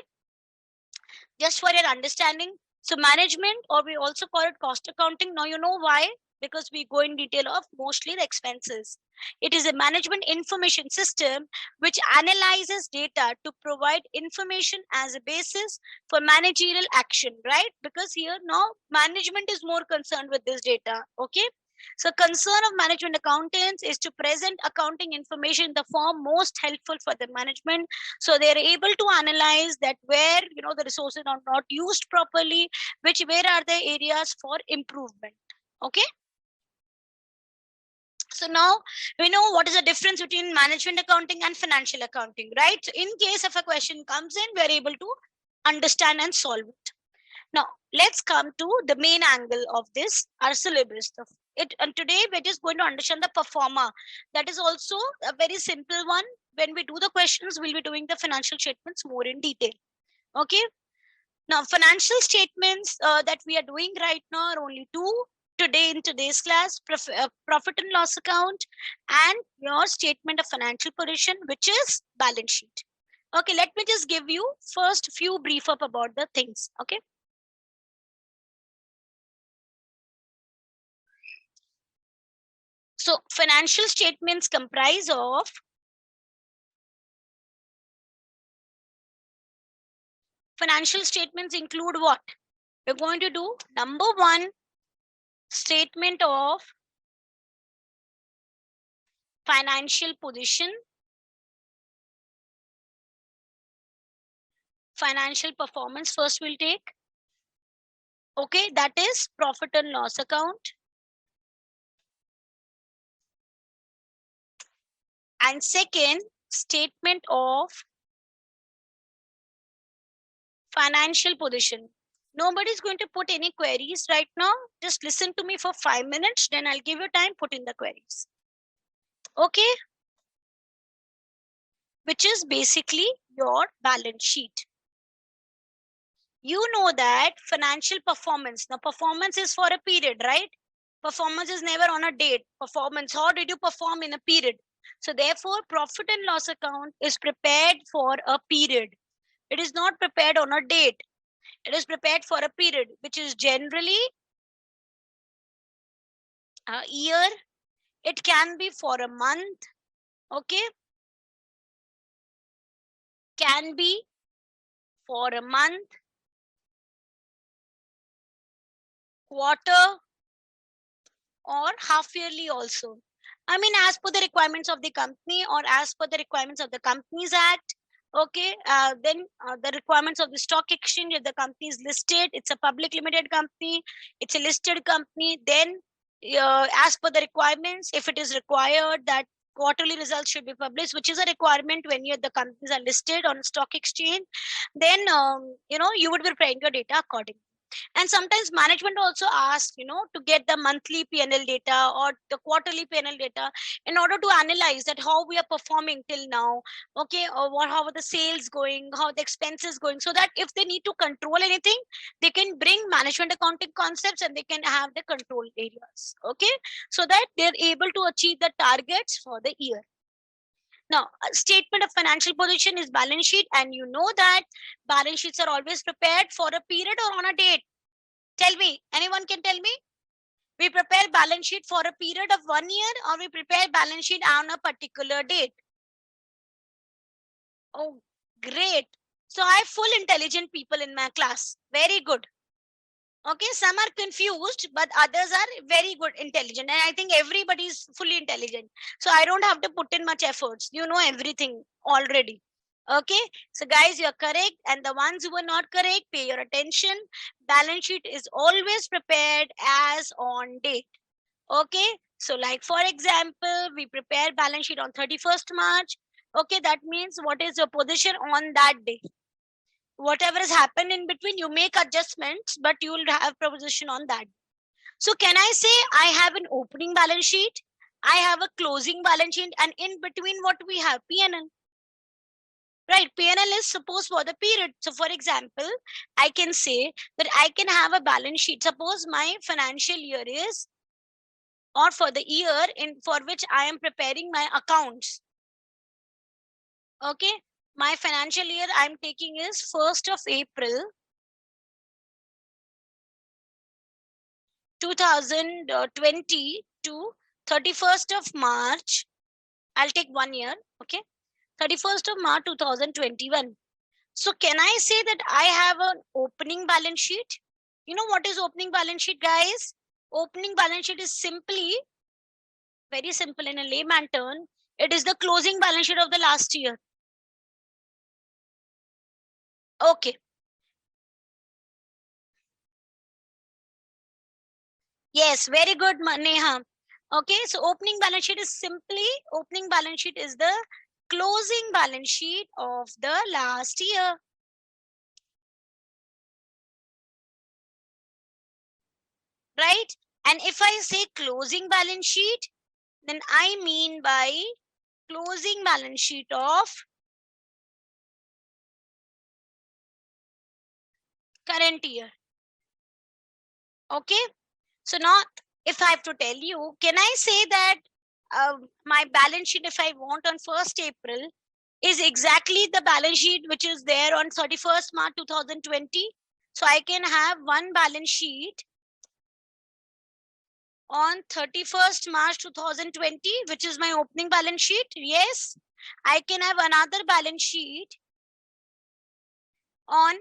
just for your understanding. So management, or we also call it cost accounting. Now you know why, because we go in detail of mostly the expenses. It is a management information system which analyzes data to provide information as a basis for managerial action, right? Because here now management is more concerned with this data. Okay, so concern of management accountants is to present accounting information in the form most helpful for the management, so they're able to analyze that where the resources are not used properly, where are the areas for improvement. Okay, so now we know what is the difference between management accounting and financial accounting, right? So in case if a question comes in, we're able to understand and solve it. Now, let's come to the main angle of this, our syllabus. And today we're just going to understand the performer. That is also a very simple one. When we do the questions, we'll be doing the financial statements more in detail. Okay. Now, financial statements that we are doing right now are only two today in today's class: profit and loss account and your statement of financial position, which is balance sheet. Okay, let me just give you first few brief up about the things. Okay. So financial statements comprise of financial statements include what? We're going to do number one, statement of financial position, financial performance. First we'll take. Okay, that is profit and loss account. And second, statement of financial position. Nobody's going to put any queries right now. Just listen to me for 5 minutes, then I'll give you time, put in the queries. Okay, which is basically your balance sheet. You know that financial performance, now performance is for a period, right? Performance is never on a date. Performance, how did you perform in a period? So therefore, profit and loss account is prepared for a period. It is not prepared on a date. It is prepared for a period, which is generally a year. It can be for a month. Okay, can be for a month, quarter, or half yearly also. I mean, as per the requirements of the company or as per the requirements of the Companies Act. Okay, then the requirements of the stock exchange, if the company is listed, it's a public limited company, it's a listed company, then as per the requirements, if it is required that quarterly results should be published, which is a requirement when the companies are listed on stock exchange, then you would be preparing your data accordingly. And sometimes management also asks to get the monthly PNL data or the quarterly PNL data in order to analyze that how we are performing till now, okay, or how are the sales going, how the expenses going, so that if they need to control anything, they can bring management accounting concepts and they can have the control areas, okay, so that they're able to achieve the targets for the year. Now, a statement of financial position is balance sheet, and you know that balance sheets are always prepared for a period or on a date. Tell me, anyone can tell me? We prepare balance sheet for a period of 1 year, or we prepare balance sheet on a particular date? Oh, great. So I have full intelligent people in my class. Very good. Okay, some are confused, but others are very good, intelligent. And I think everybody is fully intelligent. So I don't have to put in much efforts. You know everything already. Okay, so guys, you're correct. And the ones who were not correct, pay your attention. Balance sheet is always prepared as on date. Okay, so like for example, we prepare balance sheet on 31st March. Okay, that means what is your position on that day? Whatever has happened in between, you make adjustments, but you will have proposition on that. So can I say I have an opening balance sheet, I have a closing balance sheet, and in between what we have? P&L. Right, P&L is supposed for the period. So for example, I can say that I can have a balance sheet. Suppose my financial year is, or for the year in for which I am preparing my accounts. Okay, my financial year I'm taking is 1st of April 2020 to 31st of March. I'll take 1 year. Okay, 31st of March 2021. So can I say that I have an opening balance sheet? You know what is opening balance sheet, guys? Opening balance sheet is simply, very simple in a layman term, it is the closing balance sheet of the last year. Okay. Yes, very good, Neha. Okay, so opening balance sheet is simply, opening balance sheet is the closing balance sheet of the last year. Right? And if I say closing balance sheet, then I mean by closing balance sheet of current year. Okay, so now if I have to tell you, can I say that my balance sheet, if I want on 1st April, is exactly the balance sheet which is there on 31st March 2020? So I can have one balance sheet on 31st March 2020, which is my opening balance sheet. Yes, I can have another balance sheet on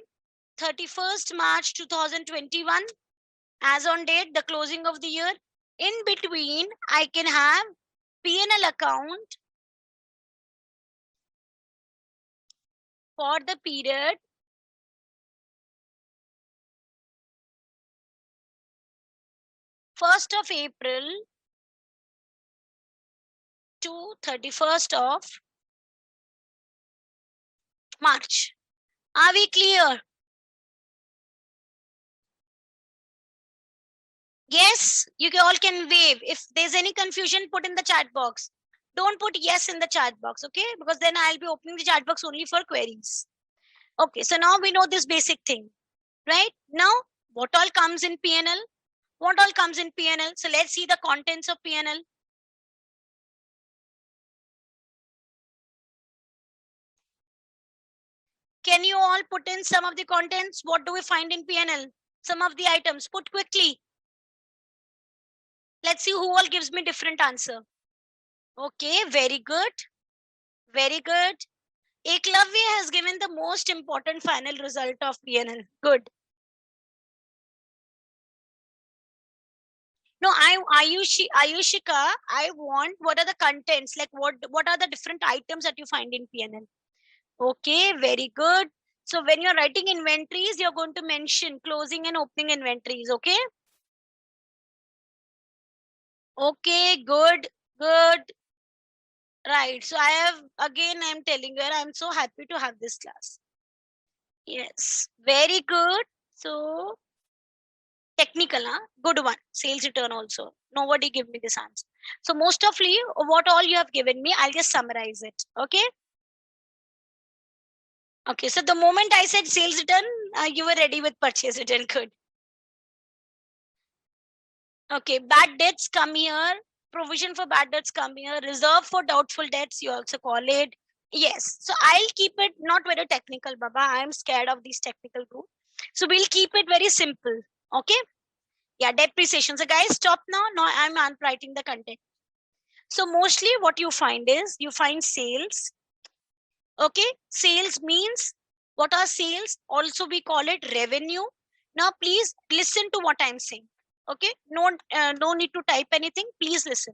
31st March 2021 as on date, the closing of the year. In between, I can have P&L account for the period first of April to 31st of March. Are we clear? Yes, you all can wave. If there's any confusion, put in the chat box. Don't put yes in the chat box, okay? Because then I'll be opening the chat box only for queries. Okay, so now we know this basic thing, right? Now, what all comes in P&L? What all comes in P&L? So let's see the contents of P&L. Can you all put in some of the contents? What do we find in P&L? Some of the items. Put quickly. Let's see who all gives me different answer. Okay, very good. Very good. Eklavya has given the most important final result of P&L. Good. No, Ayushika, I want what are the contents, like what are the different items that you find in PNL? Okay, very good. So when you're writing inventories, you're going to mention closing and opening inventories. Okay. Okay, good, good. Right. So I'm telling you, I'm so happy to have this class. Yes, very good. So technical, huh? Good one. Sales return also. Nobody give me this answer. So most of you, what all you have given me, I'll just summarize it. Okay. Okay. So the moment I said sales return, you were ready with purchase return. Good. Okay. Bad debts come here. Provision for bad debts come here. Reserve for doubtful debts, you also call it. Yes. So I'll keep it not very technical, Baba. I'm scared of these technical group. So we'll keep it very simple. Okay. Yeah, depreciation. So guys, stop now. Now I'm writing the content. So mostly what you find is you find sales. Okay. Sales means what are sales? Also we call it revenue. Now please listen to what I'm saying. Okay. No need to type anything. Please listen.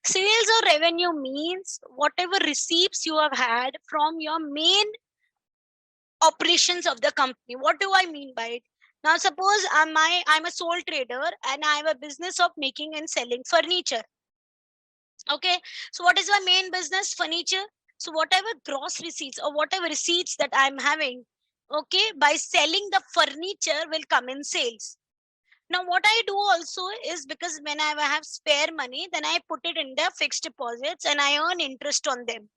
Sales or revenue means whatever receipts you have had from your main operations of the company. What do I mean by it? Now suppose I'm a sole trader and I have a business of making and selling furniture. Okay, so what is my main business? Furniture. So whatever gross receipts or whatever receipts that I'm having, okay, by selling the furniture will come in sales. Now what I do also is, because when I have spare money, then I put it in the fixed deposits and I earn interest on them.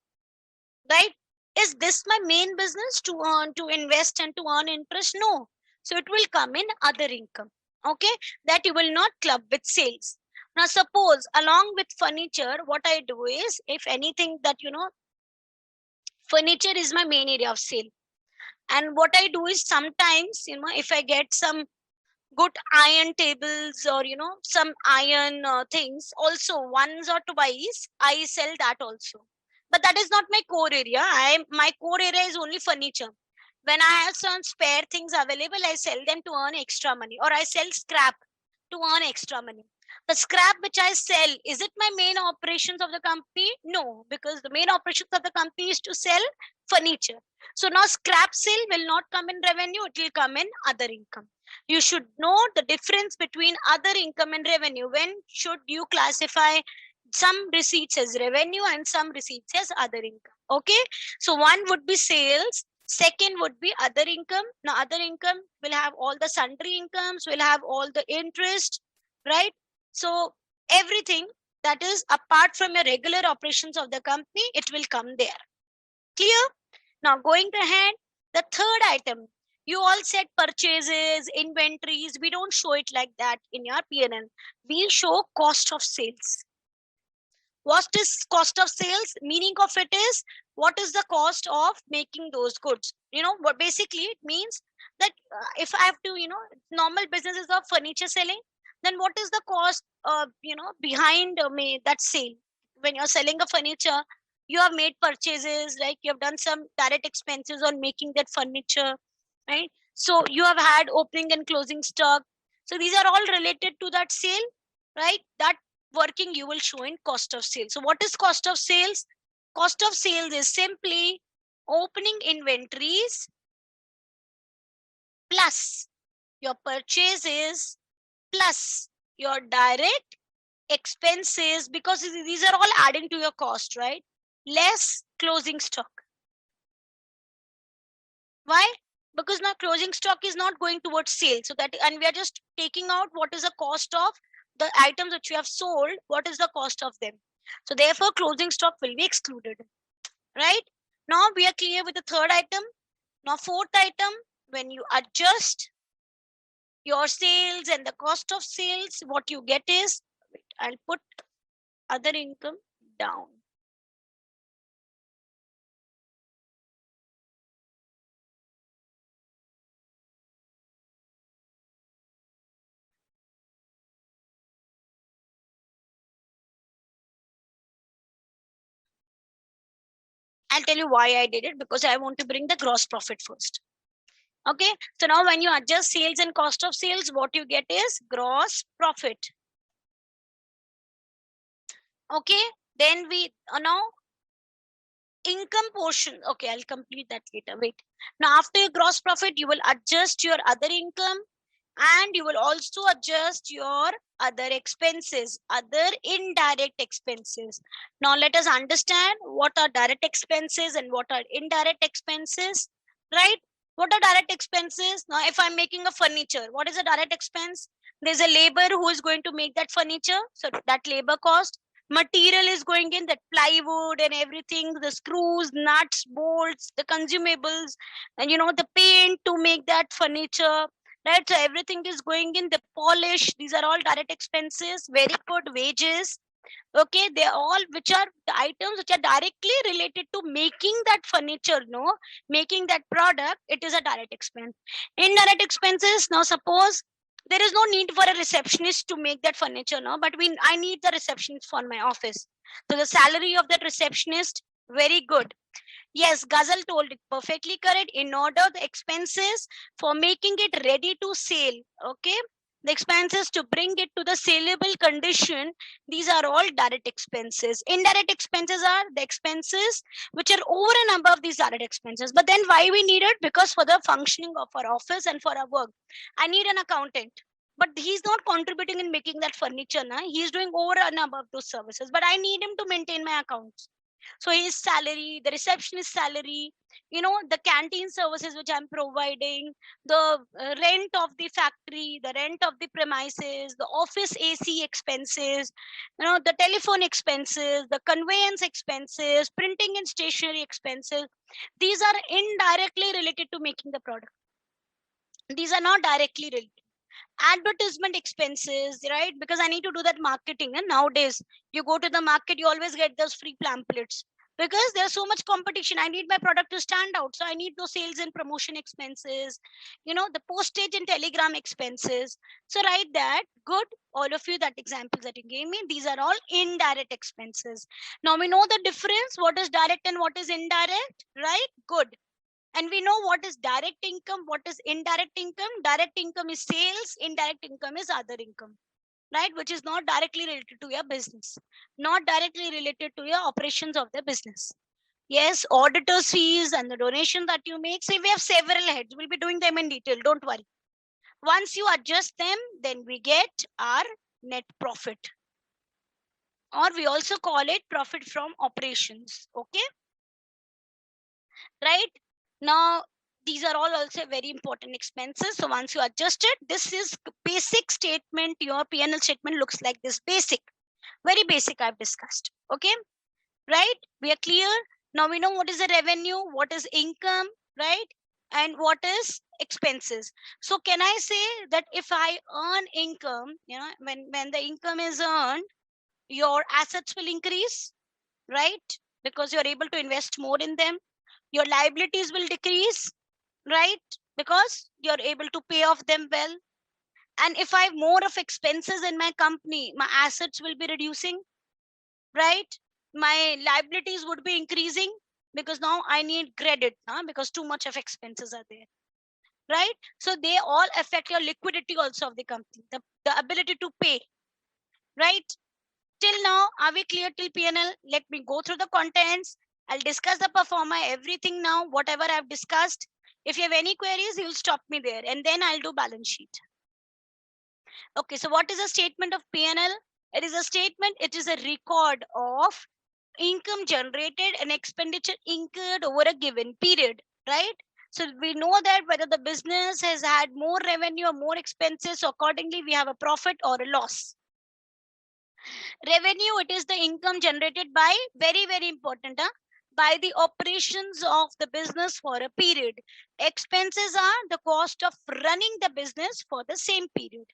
Right? Is this my main business to earn, to invest and to earn interest? No. So it will come in other income. Okay, that you will not club with sales. Now suppose along with furniture, what I do is, if anything that furniture is my main area of sale, and what I do is sometimes if I get some good iron tables or some iron things, also once or twice I sell that also. But that is not my core area. My core area is only furniture. When I have some spare things available, I sell them to earn extra money, or I sell scrap to earn extra money. The scrap which I sell, is it my main operations of the company? No, because the main operations of the company is to sell furniture. So now scrap sale will not come in revenue, it will come in other income. You should know the difference between other income and revenue. When should you classify some receipts as revenue and some receipts as other income? Okay, so one would be sales, second would be other income. Now other income will have all the sundry incomes, will have all the interest, right? So everything that is apart from your regular operations of the company, it will come there. Clear? Now going ahead, the third item, you all said purchases, inventories. We don't show it like that in your P&L. We show cost of sales. What is cost of sales? Meaning of it is, what is the cost of making those goods? What basically it means that if I have to, normal businesses of furniture selling, then what is the cost, behind that sale? When you're selling a furniture, you have made purchases, like you have done some direct expenses on making that furniture, right? So you have had opening and closing stock. So these are all related to that sale, right? That working you will show in cost of sales. So what is cost of sales? Cost of sales is simply opening inventories plus your purchases plus your direct expenses, because these are all adding to your cost, right? Less closing stock. Why? Because now closing stock is not going towards sales. So that, and we are just taking out what is the cost of the items that you have sold, what is the cost of them. So therefore closing stock will be excluded, right? Now we are clear with the third item. Now fourth item, when you adjust your sales and the cost of sales, what you get is, I'll put other income down. I'll tell you why I did it, because I want to bring the gross profit first. Okay, so now when you adjust sales and cost of sales, what you get is gross profit. Okay, then we now income portion. Okay, I'll complete that later. Wait. Now, after your gross profit, you will adjust your other income, and you will also adjust your other expenses, other indirect expenses. Now, let us understand what are direct expenses and what are indirect expenses, right? What are direct expenses? Now, if I'm making a furniture, what is a direct expense? There's a labor who is going to make that furniture, so that labor cost. Material is going in, that plywood and everything, the screws, nuts, bolts, the consumables, and the paint to make that furniture, right? So everything is going in, the polish, these are all direct expenses. Very good. Wages, okay, they are all, which are the items which are directly related to making that furniture, no, making that product. It is a direct expense. Indirect expenses, now suppose there is no need for a receptionist to make that furniture, no, but I need the receptionist for my office, so the salary of that receptionist, very good. Yes, Ghazal told it perfectly correct. In order, the expenses for making it ready to sale, okay, the expenses to bring it to the saleable condition, these are all direct expenses. Indirect expenses are the expenses which are over and above these direct expenses. But then why we need it? Because for the functioning of our office and for our work, I need an accountant. But he's not contributing in making that furniture. Na? He's doing over and above those services. But I need him to maintain my accounts. So his salary, the receptionist salary, the canteen services which I'm providing, the rent of the factory, the rent of the premises, the office AC expenses, the telephone expenses, the conveyance expenses, printing and stationery expenses. These are indirectly related to making the product. These are not directly related. Advertisement expenses, right? Because I need to do that marketing, and nowadays you go to the market, you always get those free pamphlets because there's so much competition. I need my product to stand out, so I need those sales and promotion expenses, the postage and telegram expenses. So write that. Good. All of you, that examples that you gave me, these are all indirect expenses. Now we know the difference, what is direct and what is indirect, right? Good. And we know what is direct income, what is indirect income. Direct income is sales, indirect income is other income, right? Which is not directly related to your business, not directly related to your operations of the business. Yes, auditors fees and the donation that you make. See, we have several heads, we'll be doing them in detail, don't worry. Once you adjust them, then we get our net profit, or we also call it profit from operations. Okay, right? Now, these are all also very important expenses. So once you adjust it, this is basic statement. Your P&L statement looks like this. Basic, very basic I've discussed. Okay, right? We are clear. Now we know what is the revenue, what is income, right? And what is expenses. So can I say that if I earn income, when the income is earned, your assets will increase, right? Because you're able to invest more in them. Your liabilities will decrease, right? Because you're able to pay off them well. And if I have more of expenses in my company, my assets will be reducing, right? My liabilities would be increasing because now I need credit, because too much of expenses are there, right? So they all affect your liquidity also of the company, the ability to pay, right? Till now, are we clear till P&L? Let me go through the contents. I'll discuss the performer, everything now, whatever I've discussed. If you have any queries, you'll stop me there, and then I'll do balance sheet. Okay, so what is a statement of P&L? It is a statement, it is a record of income generated and expenditure incurred over a given period, right? So we know that whether the business has had more revenue or more expenses, so accordingly we have a profit or a loss. Revenue, it is the income generated by, very, very important, by the operations of the business for a period. Expenses are the cost of running the business for the same period.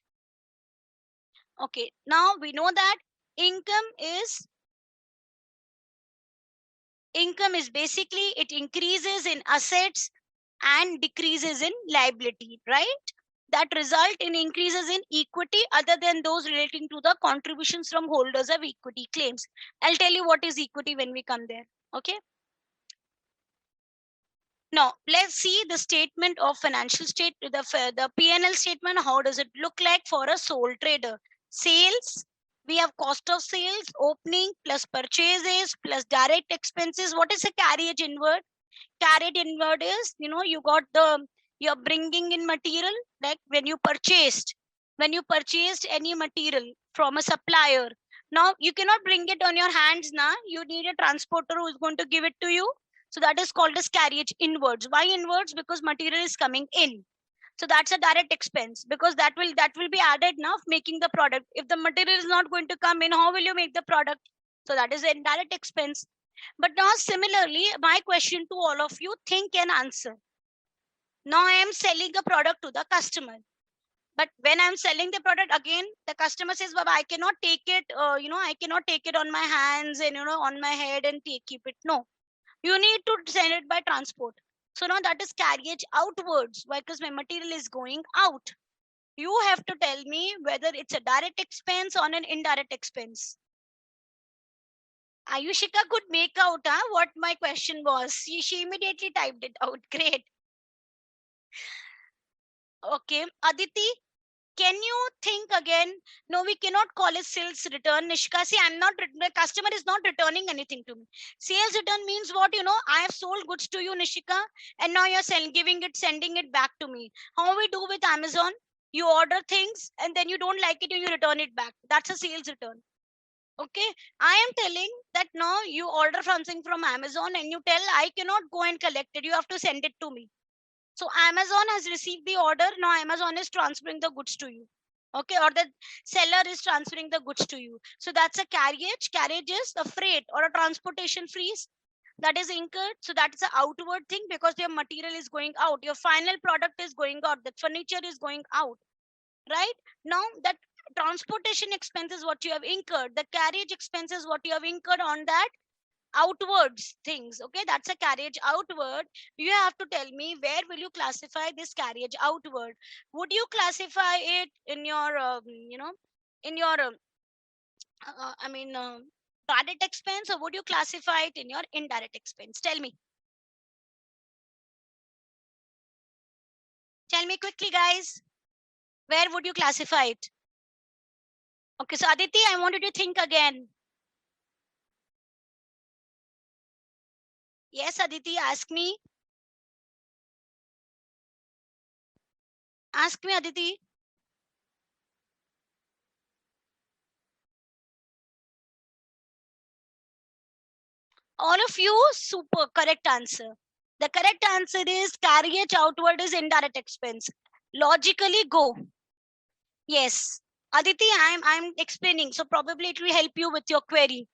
Okay, now we know that income is basically, it increases in assets and decreases in liability, right? That result in increases in equity other than those relating to the contributions from holders of equity claims. I'll tell you what is equity when we come there. Okay. Now let's see the statement of financial state, the P&L statement. How does it look like for a sole trader? Sales, We have cost of sales, opening plus purchases plus direct expenses. What is a carriage inward? Carriage inward is, you got you're bringing in material, like when you purchased any material from a supplier. Now you cannot bring it on your hands now. You need a transporter who is going to give it to you. So that is called as carriage inwards. Why inwards? Because material is coming in. So that's a direct expense, because that will be added now of making the product. If the material is not going to come in, how will you make the product? So that is a indirect expense. But now similarly, my question to all of you, think and answer. Now I am selling a product to the customer, but when I'm selling the product, again the customer says, Baba, I cannot take it, I cannot take it on my hands and on my head and keep it. No, you need to send it by transport. So now that is carriage outwards, because my material is going out. You have to tell me whether it's a direct expense or an indirect expense. Ayushika could make out what my question was. She immediately typed it out. Great. Okay. Aditi, can you think again? No, we cannot call it sales return. Nishika, see, the customer is not returning anything to me. Sales return means what? I have sold goods to you, Nishika, and now you're sending it back to me. How we do with Amazon? You order things and then you don't like it and you return it back. That's a sales return. Okay. I am telling that now you order something from Amazon and you tell, I cannot go and collect it. You have to send it to me. So Amazon has received the order. Now Amazon is transferring the goods to you. Okay, or the seller is transferring the goods to you. So that's a carriage. Carriage is the freight or a transportation fees that is incurred. So that's the outward thing, because your material is going out. Your final product is going out. The furniture is going out. Right? Now that transportation expense is what you have incurred. The carriage expense is what you have incurred on that outwards things. Okay, that's a carriage outward. You have to tell me, where will you classify this carriage outward? Would you classify it in your in your direct expense, or would you classify it in your indirect expense? Tell me quickly, guys. Where would you classify it? Okay, so Aditi, I wanted to think again. Yes, Aditi, ask me, Aditi. All of you, super correct answer. The correct answer is carriage outward is indirect expense. Logically go. Yes. Aditi, I'm explaining. So probably it will help you with your query.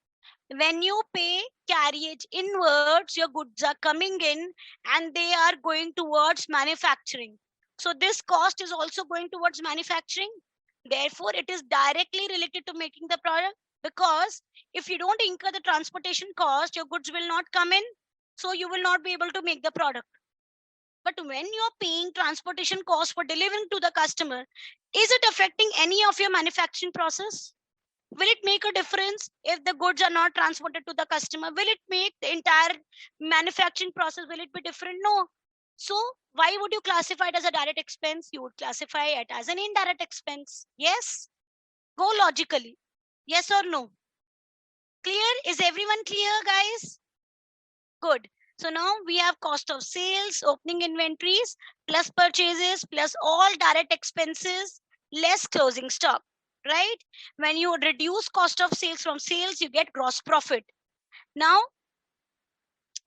When you pay carriage inwards, your goods are coming in and they are going towards manufacturing. So this cost is also going towards manufacturing. Therefore, it is directly related to making the product, because if you don't incur the transportation cost, your goods will not come in. So you will not be able to make the product. But when you're paying transportation cost for delivering to the customer, is it affecting any of your manufacturing process? Will it make a difference if the goods are not transported to the customer? Will it make the entire manufacturing process, will it be different? No. So why would you classify it as a direct expense? You would classify it as an indirect expense. Yes. Go logically. Yes or no? Clear? Is everyone clear, guys? Good. So now we have cost of sales, opening inventories, plus purchases, plus all direct expenses, less closing stock, right? When you reduce cost of sales from sales, you get gross profit. Now,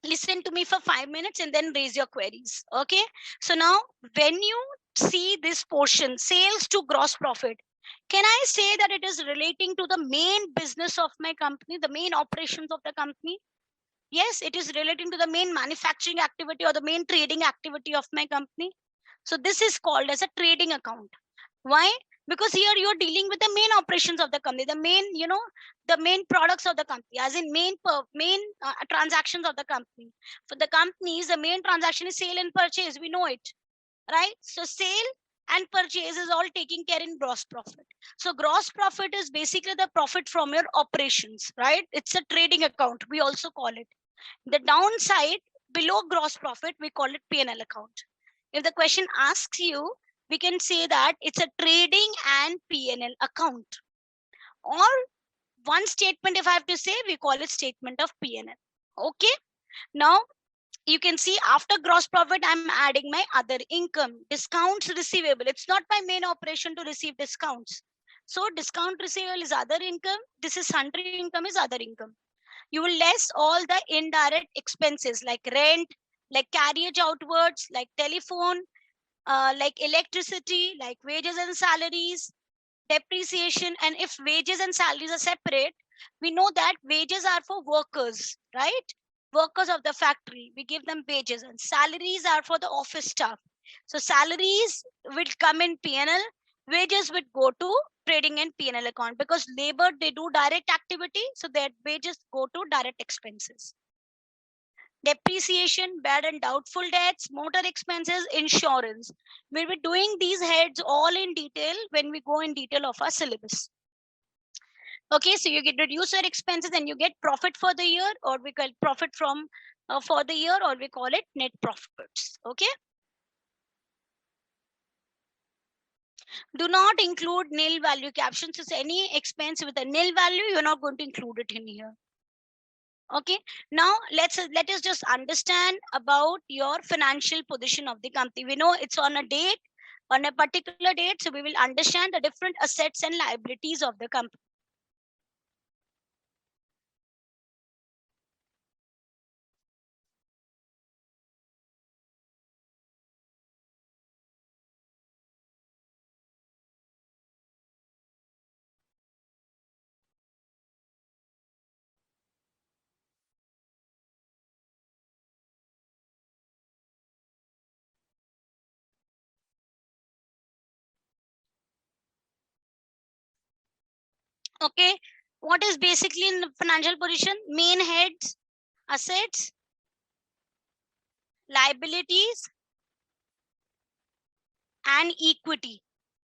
listen to me for 5 minutes and then raise your queries. Okay. So now when you see this portion, sales to gross profit, can I say that it is relating to the main business of my company, the main operations of the company? Yes, it is relating to the main manufacturing activity or the main trading activity of my company. So this is called as a trading account. Why? Because here you're dealing with the main operations of the company, the main, the main products of the company, as in main transactions of the company. For the companies, the main transaction is sale and purchase. We know it, right? So sale and purchase is all taking care in gross profit. So gross profit is basically the profit from your operations, right? It's a trading account, we also call it. The downside below gross profit, we call it P&L account. If the question asks you, we can say that it's a trading and P&L account. Or one statement, if I have to say, we call it statement of P&L. Okay. Now you can see after gross profit, I'm adding my other income, discounts receivable. It's not my main operation to receive discounts. So discount receivable is other income. This is sundry income is other income. You will less all the indirect expenses like rent, like carriage outwards, like telephone, like electricity, like wages and salaries, depreciation. And if wages and salaries are separate, we know that wages are for workers, right? Workers of the factory, we give them wages, and salaries are for the office staff. So salaries will come in P&L, wages would go to trading and P&L account, because labor, they do direct activity, so their wages go to direct expenses. Depreciation, bad and doubtful debts, motor expenses, insurance. We'll be doing these heads all in detail when we go in detail of our syllabus. Okay, so you get reduce your expenses and you get profit for the year, or we call profit from for the year, or we call it net profits. Okay. Do not include nil value captions. So any expense with a nil value, you're not going to include it in here. Okay, now let us just understand about your financial position of the company. We know it's on a date, on a particular date, so we will understand the different assets and liabilities of the company. Okay, what is basically in the financial position? Main heads, assets, liabilities, and equity,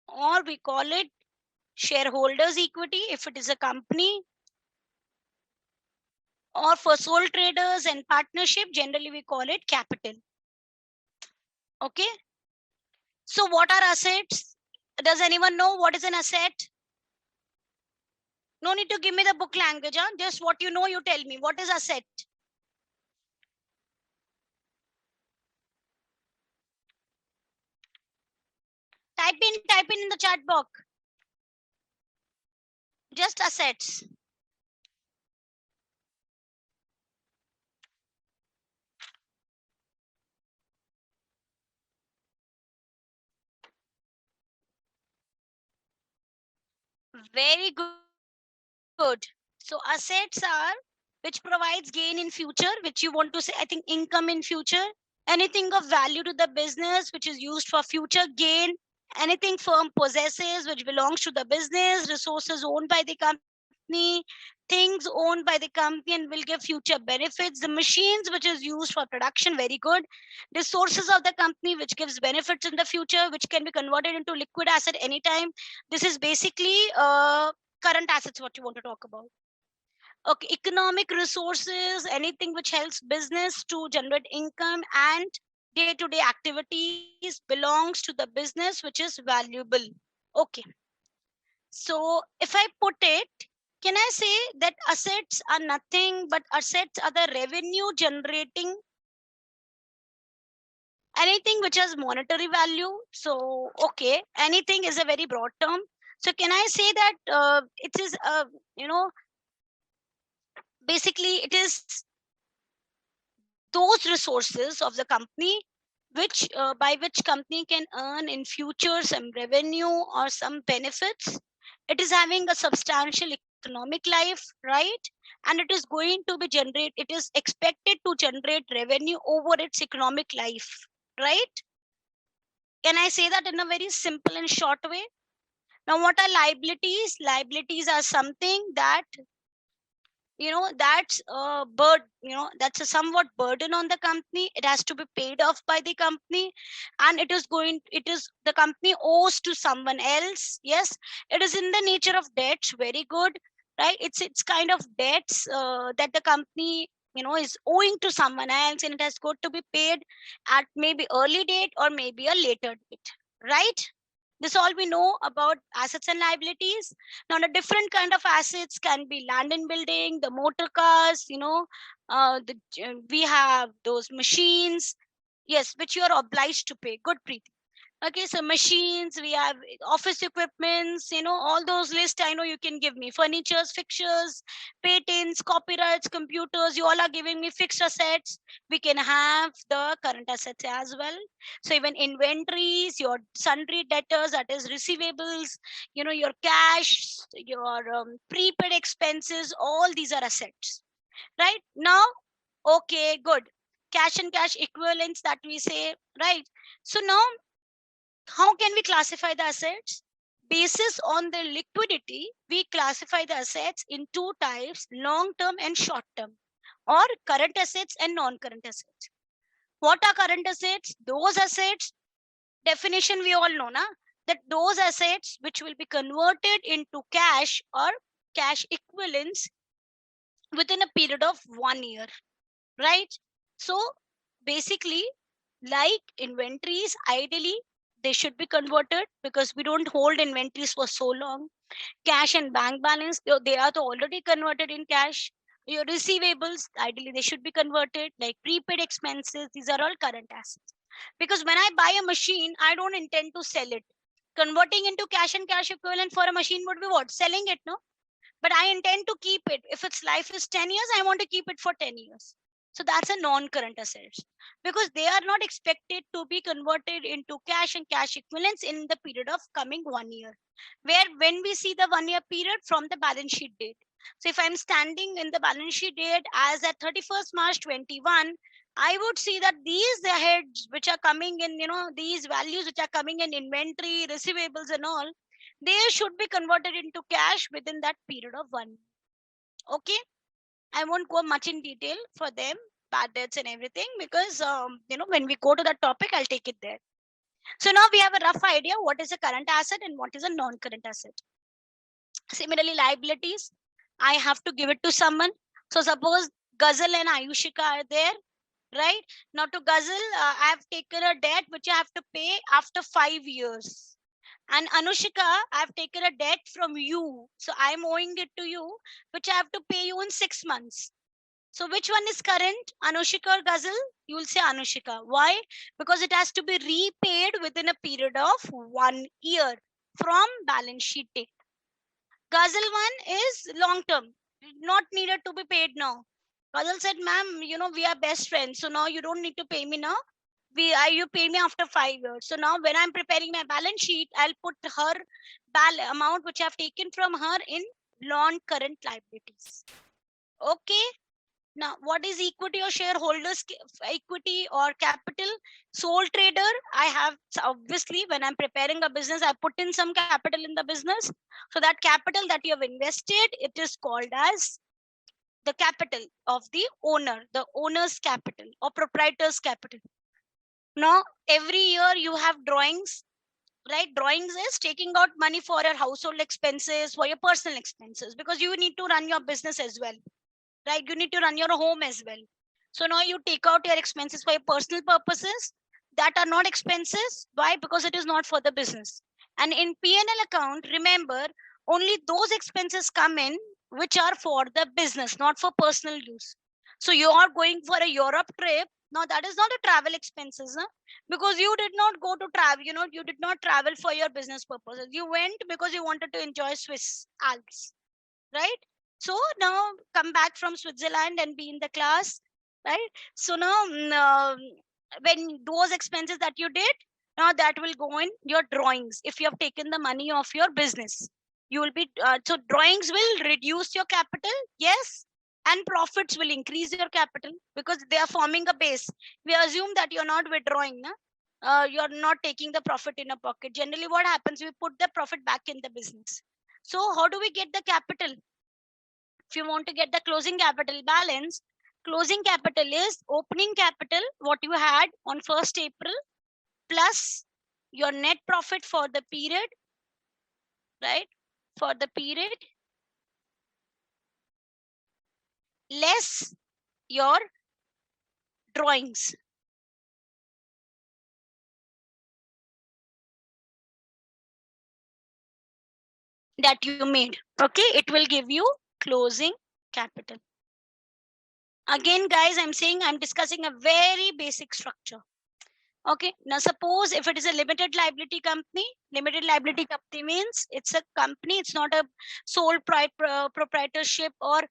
or we call it shareholders equity if it is a company, or for sole traders and partnership, generally we call it capital. Okay, so what are assets? Does anyone know what is an asset? No need to give me the book language, huh? Just what you know, you tell me. What is asset? Type in the chat box. Just assets. Very good. So assets are which provides gain in future, which you want to say, I think income in future. Anything of value to the business which is used for future gain. Anything firm possesses which belongs to the business, resources owned by the company, things owned by the company and will give future benefits. The machines which is used for production, very good. Resources of the company which gives benefits in the future, which can be converted into liquid asset anytime. This is basically current assets what you want to talk about. Okay, economic resources, anything which helps business to generate income and day-to-day activities belongs to the business, which is valuable. Okay, so if I put it, can I say that assets are nothing but assets are the revenue generating, anything which has monetary value? So okay, anything is a very broad term. So can I say that it is you know, basically it is those resources of the company which by which company can earn in future some revenue or some benefits. It is having a substantial economic life, right? And it is going to be generate, it is expected to generate revenue over its economic life, right? Can I say that in a very simple and short way? Now what are liabilities? Liabilities are something that, you know, that's a that's a somewhat burden on the company. It has to be paid off by the company, and it is the company owes to someone else. Yes, it is in the nature of debts. Very good, right? It's kind of debts that the company, you know, is owing to someone else, and it has got to be paid at maybe early date or maybe a later date, right? This all we know about assets and liabilities. Now, a different kind of assets can be land and building, the motor cars, we have those machines, yes, which you are obliged to pay. Good, Preeti. Okay, so machines, we have office equipments, all those lists I know you can give me. Furnitures, fixtures, patents, copyrights, computers, you all are giving me fixed assets. We can have the current assets as well. So even inventories, your sundry debtors, that is receivables, your cash, your prepaid expenses, all these are assets. Right now, okay, good. Cash and cash equivalents that we say, right? So now, how can we classify the assets? Basis on the liquidity, we classify the assets in two types, long-term and short-term, or current assets and non-current assets. What are current assets? Those assets, definition we all know, na? That those assets which will be converted into cash or cash equivalents within a period of 1 year, right? So basically, like inventories, ideally they should be converted because we don't hold inventories for so long. Cash and bank balance, they are already converted in cash. Your receivables, ideally they should be converted. Like prepaid expenses, these are all current assets. Because when I buy a machine, I don't intend to sell it. Converting into cash and cash equivalent for a machine would be what? Selling it, no? But I intend to keep it. If its life is 10 years, I want to keep it for 10 years. So that's a non-current assets because they are not expected to be converted into cash and cash equivalents in the period of coming 1 year. Where when we see the 1 year period from the balance sheet date. So if I'm standing in the balance sheet date as at 31st March 21, I would see that these the heads which are coming in, these values which are coming in inventory, receivables and all, they should be converted into cash within that period of 1 year. Okay, I won't go much in detail for them, bad debts and everything, because when we go to that topic, I'll take it there. So now we have a rough idea what is a current asset and what is a non-current asset. Similarly, liabilities, I have to give it to someone. So suppose Ghazal and Ayushika are there, right? Now to Ghazal, I have taken a debt which I have to pay after 5 years. And Anushika, I've taken a debt from you. So I'm owing it to you, which I have to pay you in 6 months. So which one is current, Anushika or Ghazal? You will say Anushika. Why? Because it has to be repaid within a period of 1 year from balance sheet date. Ghazal one is long term, not needed to be paid now. Ghazal said, ma'am, we are best friends. So now you don't need to pay me now. You pay me after 5 years. So now when I'm preparing my balance sheet, I'll put her amount which I've taken from her in non-current liabilities. Okay. Now, what is equity or shareholders equity or capital? Sole trader, I have obviously when I'm preparing a business, I put in some capital in the business. So that capital that you have invested, it is called as the capital of the owner, the owner's capital or proprietor's capital. Now, every year you have drawings, right? Drawings is taking out money for your household expenses, for your personal expenses, because you need to run your business as well, right? You need to run your home as well. So now you take out your expenses for your personal purposes that are not expenses. Why? Because it is not for the business. And in P&L account, remember, only those expenses come in which are for the business, not for personal use. So you are going for a Europe trip. Now that is not a travel expenses, huh? Because you did not go to travel, you did not travel for your business purposes. You went because you wanted to enjoy Swiss Alps, right? So now come back from Switzerland and be in the class, right? So now when those expenses that you did, now that will go in your drawings. If you have taken the money of your business, you will be, so drawings will reduce your capital, yes, and profits will increase your capital because they are forming a base. We assume that you're not withdrawing, na? You're not taking the profit in a pocket. Generally, what happens? We put the profit back in the business. So how do we get the capital? If you want to get the closing capital balance, closing capital is opening capital, what you had on 1st April, plus your net profit for the period, right? For the period, less your drawings. that you made. Okay, it will give you closing capital. Again, guys, I'm saying I'm discussing a very basic structure. Okay, now suppose if it is a limited liability company means it's a company, it's not a sole proprietorship, or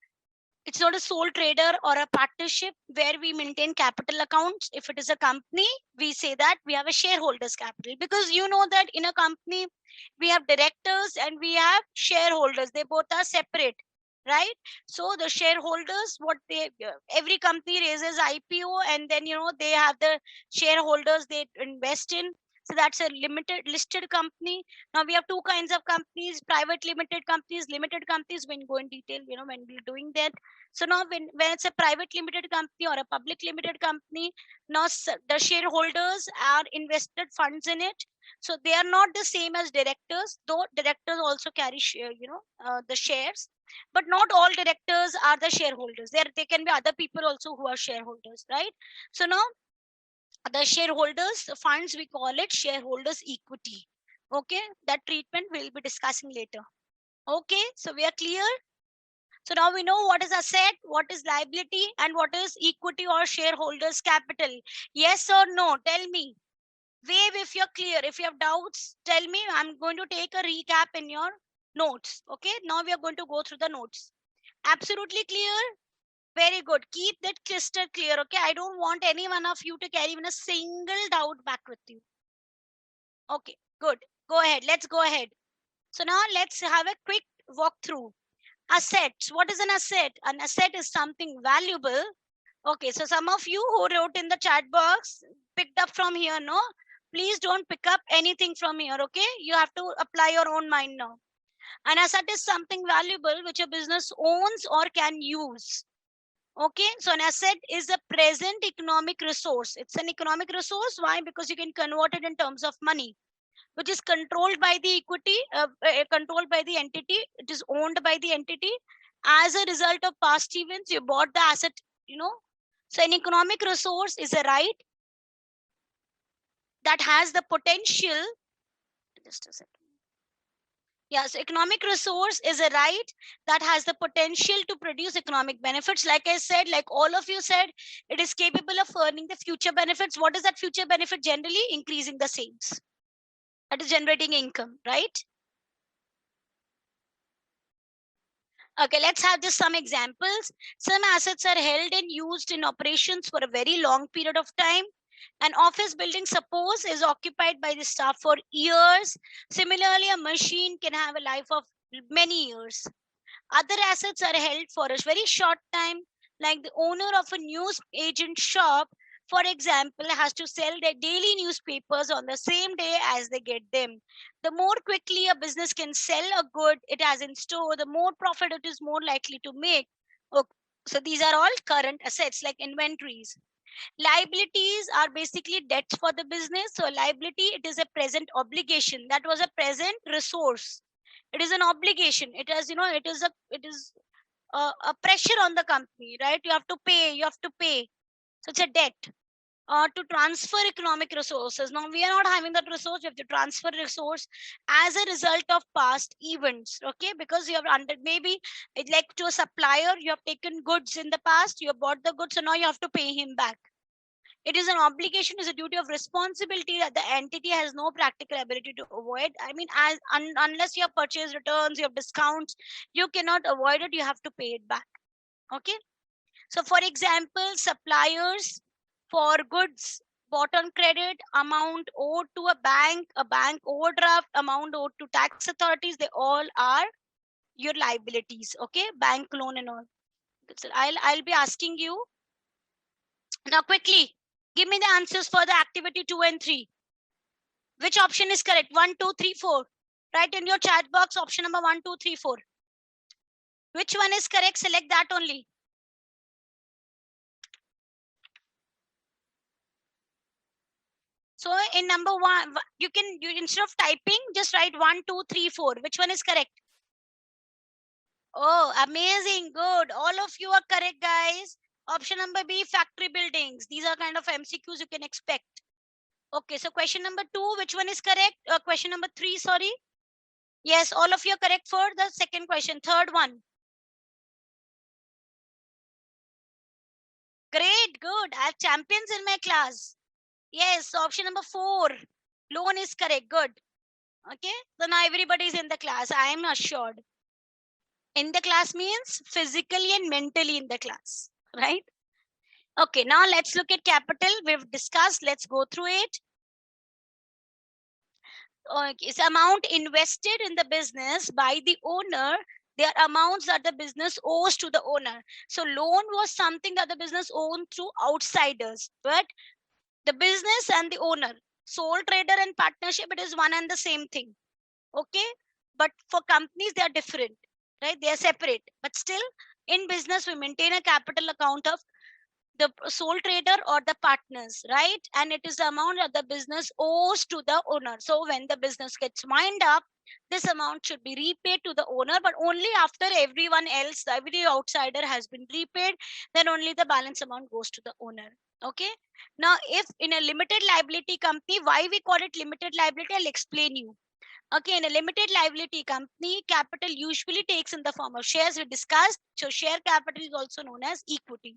it's not a sole trader or a partnership where we maintain capital accounts. If it is a company, we say that we have a shareholders capital, because you know that in a company we have directors and we have shareholders. They both are separate, right? So the shareholders, what they every company raises IPO, and then they have the shareholders they invest in. So that's a limited listed company. Now we have two kinds of companies: private limited companies, limited companies. When go in detail, when we're doing that. So now when it's a private limited company or a public limited company, now the shareholders are invested funds in it. So they are not the same as directors, though directors also carry the shares, but not all directors are the shareholders. There can be other people also who are shareholders, right? So now the shareholders funds, we call it shareholders equity. Okay, that treatment we'll be discussing later. Okay, so we are clear. So now we know what is asset, what is liability, and what is equity or shareholders capital. Yes or no? Tell me. Wave if you're clear. If you have doubts, tell me. I'm going to take a recap in your notes. Okay, now we are going to go through the notes. Absolutely clear? Very good. Keep that crystal clear. Okay, I don't want any one of you to carry even a single doubt back with you. Okay, good. Go ahead. Let's go ahead. So now let's have a quick walkthrough. Assets. What is an asset? An asset is something valuable. Okay, so some of you who wrote in the chat box picked up from here, no? Please don't pick up anything from here, okay? You have to apply your own mind now. An asset is something valuable which a business owns or can use. Okay, so an asset is a present economic resource. It's an economic resource. Why? Because you can convert it in terms of money, which is controlled by the equity, controlled by the entity. It is owned by the entity. As a result of past events, you bought the asset, So an economic resource is a right that has the potential. Just a second. Yeah, so economic resource is a right that has the potential to produce economic benefits. Like I said, like all of you said, it is capable of earning the future benefits. What is that future benefit? Generally, increasing the sales. That is generating income, right? Okay, let's have just some examples. Some assets are held and used in operations for a very long period of time. An office building, suppose, is occupied by the staff for years. Similarly, a machine can have a life of many years. Other assets are held for a very short time, like the owner of a news agent shop, for example, has to sell their daily newspapers on the same day as they get them. The more quickly a business can sell a good it has in store, the more profit it is more likely to make. Okay. So these are all current assets like inventories. Liabilities are basically debts for the business. So liability, it is a present obligation. That was a present resource. It is an obligation. It has, it is a pressure on the company, right? You have to pay. You have to pay. So it's a debt. To transfer economic resources. Now we are not having that resource. You have to transfer resource as a result of past events. Okay, because you have maybe like to a supplier, you have taken goods in the past. You have bought the goods, so now you have to pay him back. It is an obligation, is a duty of responsibility that the entity has no practical ability to avoid. I mean, unless you have purchase returns, you have discounts, you cannot avoid it. You have to pay it back. Okay. So, for example, suppliers for goods bought on credit, amount owed to a bank overdraft, amount owed to tax authorities, they all are your liabilities. Okay, bank loan and all. So I'll be asking you now quickly. Give me the answers for the activity 2 and 3. Which option is correct? 1, 2, 3, 4. Write in your chat box option number 1, 2, 3, 4. Which one is correct? Select that only. So in number 1, you instead of typing, just write 1, 2, 3, 4. Which one is correct? Oh, amazing. Good. All of you are correct, guys. Option number B, factory buildings. These are kind of MCQs you can expect. Okay, so question number 2, which one is correct? Question number 3, sorry. Yes, all of you are correct for the second question. Third one. Great, good. I have champions in my class. Yes, so option number 4. Loan is correct. Good. Okay. So now everybody is in the class. I am assured. In the class means physically and mentally in the class. Right? Okay. Now let's look at capital. We've discussed. Let's go through it. It's amount invested in the business by the owner. They are amounts that the business owes to the owner. So loan was something that the business owned through outsiders, but the business and the owner, sole trader and partnership, it is one and the same thing. Okay, but for companies they are different, right? They are separate, but still in business we maintain a capital account of the sole trader or the partners, right? And it is the amount that the business owes to the owner. So when the business gets wind up, this amount should be repaid to the owner, but only after everyone else, every outsider has been repaid, then only the balance amount goes to the owner. Okay. Now, if in a limited liability company, why we call it limited liability, I'll explain you. Okay, in a limited liability company, capital usually takes in the form of shares we discussed. So share capital is also known as equity.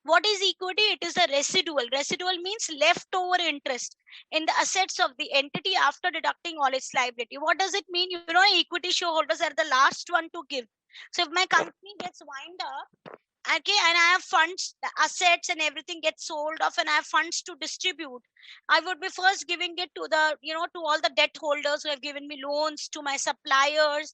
What is equity? It is a residual. Residual means leftover interest in the assets of the entity after deducting all its liability. What does it mean? You know, equity shareholders are the last one to give. So if my company gets wind up, okay, and I have funds, the assets and everything gets sold off, and I have funds to distribute, I would be first giving it to the, to all the debt holders who have given me loans, to my suppliers,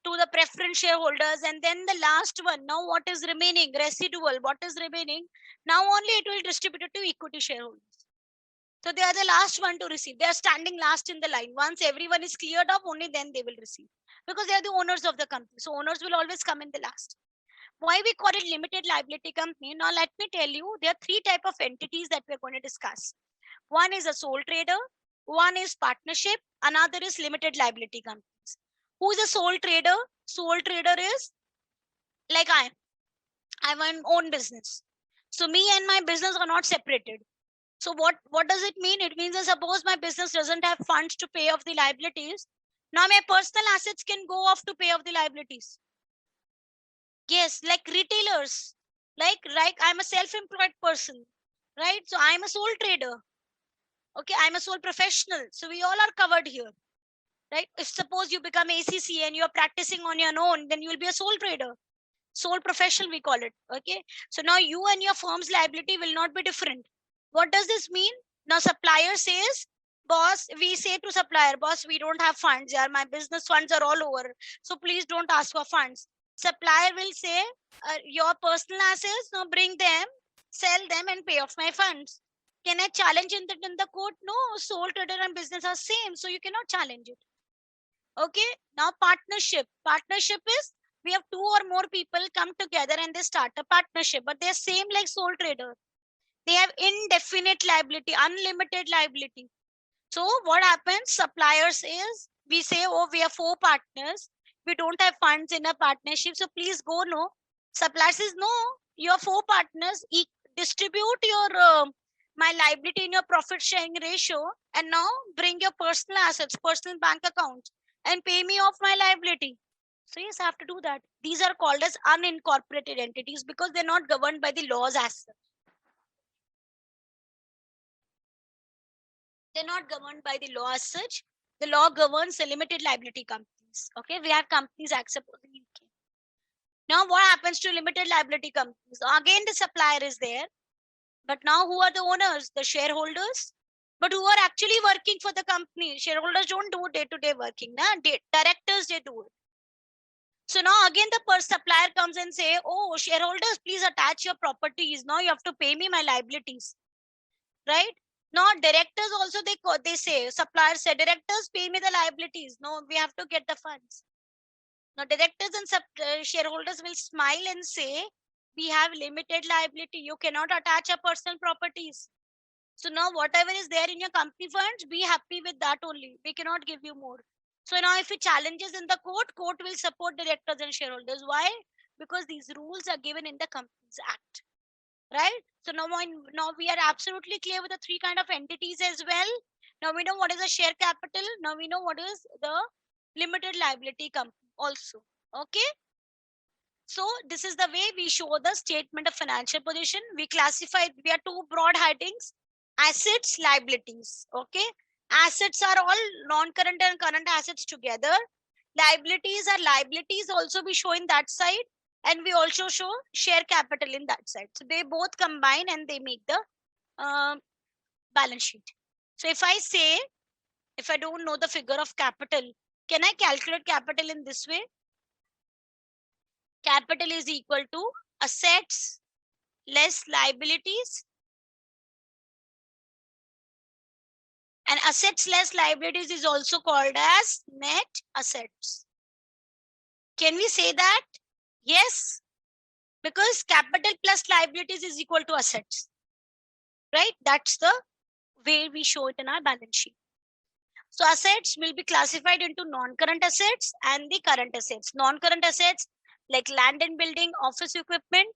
to the preference shareholders, and then the last one. Now what is remaining? Residual. What is remaining? Now only it will distribute it to equity shareholders. So they are the last one to receive. They are standing last in the line. Once everyone is cleared up, only then they will receive, because they are the owners of the company. So owners will always come in the last. Why we call it limited liability company? Now let me tell you, there are 3 type of entities that we're going to discuss. One is a sole trader, one is partnership, another is limited liability companies. Who is a sole trader? Sole trader is like I have my own business. So me and my business are not separated. So what does it mean? It means that suppose my business doesn't have funds to pay off the liabilities. Now my personal assets can go off to pay off the liabilities. Yes, like retailers. Like I'm a self-employed person, right? So I'm a sole trader. Okay, I'm a sole professional. So we all are covered here, right? If suppose you become ACC and you're practicing on your own, then you'll be a sole trader. Sole professional, we call it. Okay. So now you and your firm's liability will not be different. What does this mean? Now supplier says, boss, we say to supplier, boss, we don't have funds. Yeah, my business funds are all over. So please don't ask for funds. Supplier will say, your personal assets, now bring them, sell them and pay off my funds. Can I challenge in the court? No, sole trader and business are same. So you cannot challenge it. Okay. Now partnership. Partnership is we have 2 or more people come together and they start a partnership, but they're same like sole trader. They have indefinite liability, unlimited liability. So what happens? Suppliers is we say, oh, we have 4 partners. We don't have funds in a partnership. So please go. No. Supplier says, no, you have 4 partners. Distribute your my liability in your profit sharing ratio, and now bring your personal assets, personal bank account, and pay me off my liability. So yes, I have to do that. These are called as unincorporated entities because they're not governed by the laws as such. They're not governed by the law as such. The law governs the limited liability companies. Okay, we have Companies Act suppose in UK. Now what happens to limited liability companies? Again, the supplier is there, but now who are the owners? The shareholders. But who are actually working for the company? Shareholders don't do day-to-day working. Nah? Directors, they do it. So now again the supplier comes and say, oh, shareholders, please attach your properties. Now you have to pay me my liabilities, right? Now directors also, they say, suppliers say, directors, pay me the liabilities. No, we have to get the funds. Now directors and shareholders will smile and say, we have limited liability. You cannot attach your personal properties. So now whatever is there in your company funds, be happy with that only. We cannot give you more. So now if it challenges in the court will support directors and shareholders. Why? Because these rules are given in the Companies Act, right? So now we are absolutely clear with the 3 kind of entities as well. Now we know what is the share capital. Now we know what is the limited liability company also. Okay. So this is the way we show the statement of financial position. We classified, we are two broad headings: assets, liabilities. Okay. Assets are all non-current and current assets together. Liabilities are liabilities also we show in that side. And we also show share capital in that side. So they both combine and they make the balance sheet. So if I say, if I don't know the figure of capital, can I calculate capital in this way? Capital is equal to assets less liabilities. And assets less liabilities is also called as net assets. Can we say that? Yes, because capital plus liabilities is equal to assets, right? That's the way we show it in our balance sheet. So assets will be classified into non-current assets and the current assets. Non-current assets like land and building, office equipment,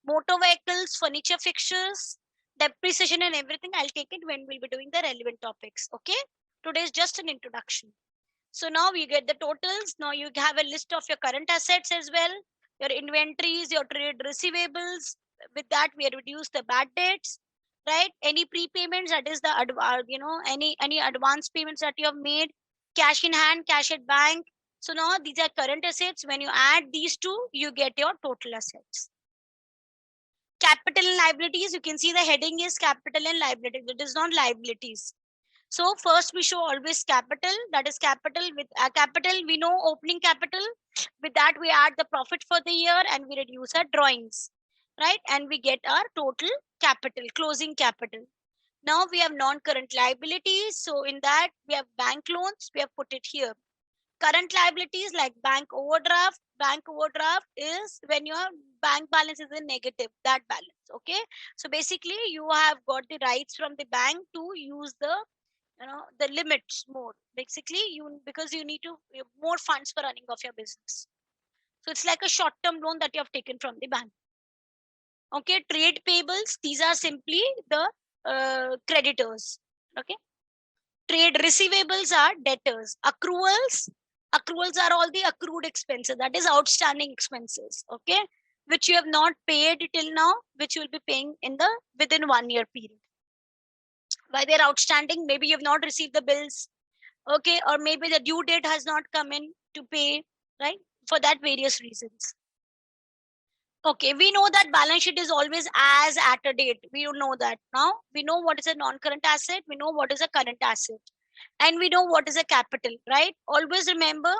motor vehicles, furniture fixtures, depreciation and everything. I'll take it when we'll be doing the relevant topics. Okay. Today is just an introduction. So now we get the totals. Now you have a list of your current assets as well, your inventories, your trade receivables. With that, we reduce the bad debts, right? Any prepayments, that is the any advance payments that you have made, cash in hand, cash at bank. So now these are current assets. When you add these two, you get your total assets. Capital and liabilities, you can see the heading is capital and liabilities. It is not liabilities. So first we show always capital, that is capital. With capital, we know opening capital. With that, we add the profit for the year and we reduce our drawings, right? And we get our total capital, closing capital. Now we have non-current liabilities. So in that, we have bank loans. We have put it here. Current liabilities like bank overdraft. Bank overdraft is when your bank balance is in negative, that balance. Okay. So basically, you have got the rights from the bank to use the the limits more, basically, because you need to more funds for running of your business. So it's like a short-term loan that you have taken from the bank. Okay. Trade payables, these are simply the creditors. Okay. Trade receivables are debtors. Accruals are all the accrued expenses, that is outstanding expenses. Okay. Which you have not paid till now, which you will be paying in the within 1 year period. Why they're outstanding? Maybe you have not received the bills. Okay. Or maybe the due date has not come in to pay, right? For that various reasons. Okay. We know that balance sheet is always as at a date. We don't know that now. We know what is a non-current asset. We know what is a current asset. And we know what is a capital, right? Always remember,